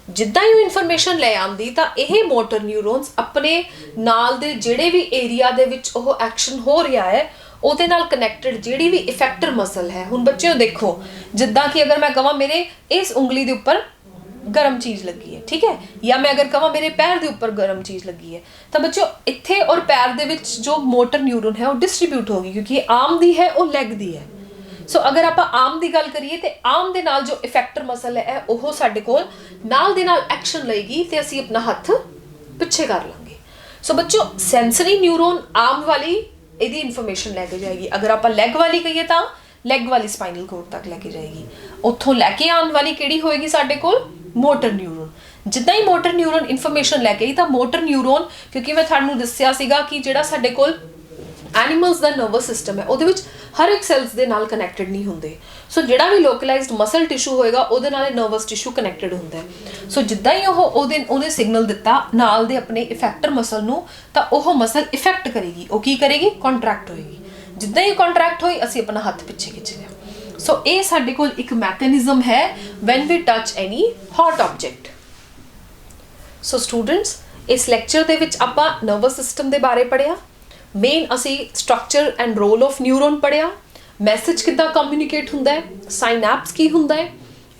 ਜਿੱਦਾਂ ਹੀ ਉਹ ਇਨਫੋਰਮੇਸ਼ਨ ਲੈ ਆਂਦੀ ਤਾਂ ਇਹ ਮੋਟਰ ਨਿਊਰੋਨਸ ਆਪਣੇ ਨਾਲ ਦੇ ਜਿਹੜੇ ਵੀ ਏਰੀਆ ਦੇ ਵਿੱਚ ਉਹ ਐਕਸ਼ਨ ਹੋ ਰਿਹਾ ਹੈ ਉਹਦੇ ਨਾਲ ਕਨੈਕਟਡ ਜਿਹੜੀ ਵੀ ਇਫੈਕਟਰ ਮਸਲ ਹੈ। ਹੁਣ ਬੱਚਿਓ ਦੇਖੋ, ਜਿੱਦਾਂ ਕਿ ਅਗਰ ਮੈਂ ਕਹਾਂ ਮੇਰੇ ਇਸ ਉਂਗਲੀ ਦੇ ਉੱਪਰ ਗਰਮ ਚੀਜ਼ ਲੱਗੀ ਹੈ, ਠੀਕ ਹੈ, ਜਾਂ ਮੈਂ ਅਗਰ ਕਹਾਂ ਮੇਰੇ ਪੈਰ ਦੇ ਉੱਪਰ ਗਰਮ ਚੀਜ਼ ਲੱਗੀ ਹੈ, ਤਾਂ ਬੱਚਿਓ ਇੱਥੇ ਔਰ ਪੈਰ ਦੇ ਵਿੱਚ ਜੋ ਮੋਟਰ ਨਿਊਰੋਨ ਹੈ ਉਹ ਡਿਸਟ੍ਰੀਬਿਊਟ ਹੋਗੀ, ਕਿਉਂਕਿ ਆਰਮ ਦੀ ਹੈ ਉਹ ਲੈਗ ਦੀ ਹੈ। ਸੋ ਅਗਰ ਆਪਾਂ ਆਰਮ ਦੀ ਗੱਲ ਕਰੀਏ ਤੇ ਆਰਮ ਦੇ ਨਾਲ ਜੋ ਇਫੈਕਟਰ ਮਸਲ ਹੈ ਉਹ ਸਾਡੇ ਕੋਲ ਨਾਲ ਦੇ ਨਾਲ ਐਕਸ਼ਨ ਲਏਗੀ ਤੇ ਅਸੀਂ ਆਪਣਾ ਹੱਥ ਪਿੱਛੇ ਕਰ ਲਾਂਗੇ। ਸੋ ਬੱਚਿਓ ਸੈਂਸਰੀ ਨਿਊਰੋਨ ਆਰਮ ਵਾਲੀ ਇਹਦੀ ਇਨਫੋਰਮੇਸ਼ਨ ਲੈ ਕੇ ਜਾਏਗੀ, ਅਗਰ ਆਪਾਂ ਲੈਗ ਵਾਲੀ ਕਹੀਏ ਤਾਂ ਲੈਗ ਵਾਲੀ ਸਪਾਈਨਲ ਕੋਰਡ ਤੱਕ ਲੈ ਕੇ ਜਾਏਗੀ। ਉੱਥੋਂ ਲੈ ਕੇ ਆਉਣ ਵਾਲੀ ਕਿਹੜੀ ਹੋਏਗੀ ਸਾਡੇ ਕੋਲ, ਮੋਟਰ ਨਿਊਰੋਨ। ਜਿੱਦਾਂ ਹੀ ਮੋਟਰ ਨਿਊਰੋਨ ਇਨਫੋਰਮੇਸ਼ਨ ਲੈ ਕੇ ਆਈ ਤਾਂ ਮੋਟਰ ਨਿਊਰੋਨ, ਕਿਉਂਕਿ ਮੈਂ ਤੁਹਾਨੂੰ ਦੱਸਿਆ ਸੀਗਾ ਕਿ ਜਿਹੜਾ ਸਾਡੇ ਕੋਲ ਐਨੀਮਲਸ ਦਾ ਨਰਵਸ ਸਿਸਟਮ ਹੈ ਉਹਦੇ ਵਿੱਚ ਹਰ ਇੱਕ ਸੈਲਸ ਦੇ ਨਾਲ ਕਨੈਕਟਡ ਨਹੀਂ ਹੁੰਦੇ। ਸੋ ਜਿਹੜਾ ਵੀ ਲੋਕਲਾਈਜ਼ਡ ਮਸਲ ਟਿਸ਼ੂ ਹੋਏਗਾ ਉਹਦੇ ਨਾਲ ਨਰਵਸ ਟਿਸ਼ੂ ਕਨੈਕਟਡ ਹੁੰਦਾ ਹੈ। ਸੋ ਜਿੱਦਾਂ ਹੀ ਉਹਨੇ ਸਿਗਨਲ ਦਿੱਤਾ ਨਾਲ ਦੇ ਆਪਣੇ ਇਫੈਕਟਰ ਮਸਲ ਨੂੰ, ਤਾਂ ਉਹ ਮਸਲ ਇਫੈਕਟ ਕਰੇਗੀ, ਉਹ ਕੀ ਕਰੇਗੀ, ਕੰਟਰੈਕਟ ਹੋਏਗੀ। ਜਿੱਦਾਂ ਹੀ ਕੰਟਰੈਕਟ ਹੋਈ ਅਸੀਂ ਆਪਣਾ ਹੱਥ ਪਿੱਛੇ ਖਿੱਚ ਲਿਆ। ਸੋ ਇਹ ਸਾਡੇ ਕੋਲ ਇੱਕ ਮੈਕੈਨਿਜ਼ਮ ਹੈ when we touch any hot object. So students, ਇਸ ਲੈਕਚਰ ਦੇ ਵਿੱਚ ਆਪਾਂ ਨਰਵਸ ਸਿਸਟਮ ਦੇ ਬਾਰੇ ਪੜ੍ਹਿਆ। ਮੇਨ ਅਸੀਂ structure and role of neuron ਪੜ੍ਹਿਆ, ਮੈਸੇਜ ਕਿੱਦਾਂ ਕਮਿਊਨੀਕੇਟ ਹੁੰਦਾ ਹੈ, ਸਾਈਨੈਪਸ ਕੀ ਹੁੰਦਾ ਹੈ,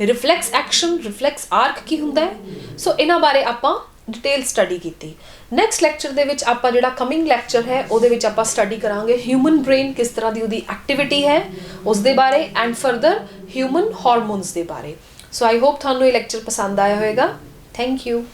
ਰਿਫਲੈਕਸ ਐਕਸ਼ਨ, ਰਿਫਲੈਕਸ ਆਰਕ ਕੀ ਹੁੰਦਾ ਹੈ। ਸੋ ਇਹਨਾਂ ਬਾਰੇ ਆਪਾਂ ਡਿਟੇਲ ਸਟੱਡੀ ਕੀਤੀ। ਨੈਕਸਟ ਲੈਕਚਰ ਦੇ ਵਿੱਚ ਆਪਾਂ ਜਿਹੜਾ ਕਮਿੰਗ ਲੈਕਚਰ ਹੈ ਉਹਦੇ ਵਿੱਚ ਆਪਾਂ ਸਟੱਡੀ ਕਰਾਂਗੇ ਹਿਊਮਨ ਬ੍ਰੇਨ, ਕਿਸ ਤਰ੍ਹਾਂ ਦੀ ਉਹਦੀ ਐਕਟੀਵਿਟੀ ਹੈ ਉਸ ਦੇ ਬਾਰੇ, ਐਂਡ ਫਰਦਰ ਹਿਊਮਨ ਹਾਰਮੋਨਸ ਦੇ ਬਾਰੇ। ਸੋ ਆਈ ਹੋਪ ਤੁਹਾਨੂੰ ਇਹ ਲੈਕਚਰ ਪਸੰਦ ਆਇਆ ਹੋਵੇਗਾ। Thank you.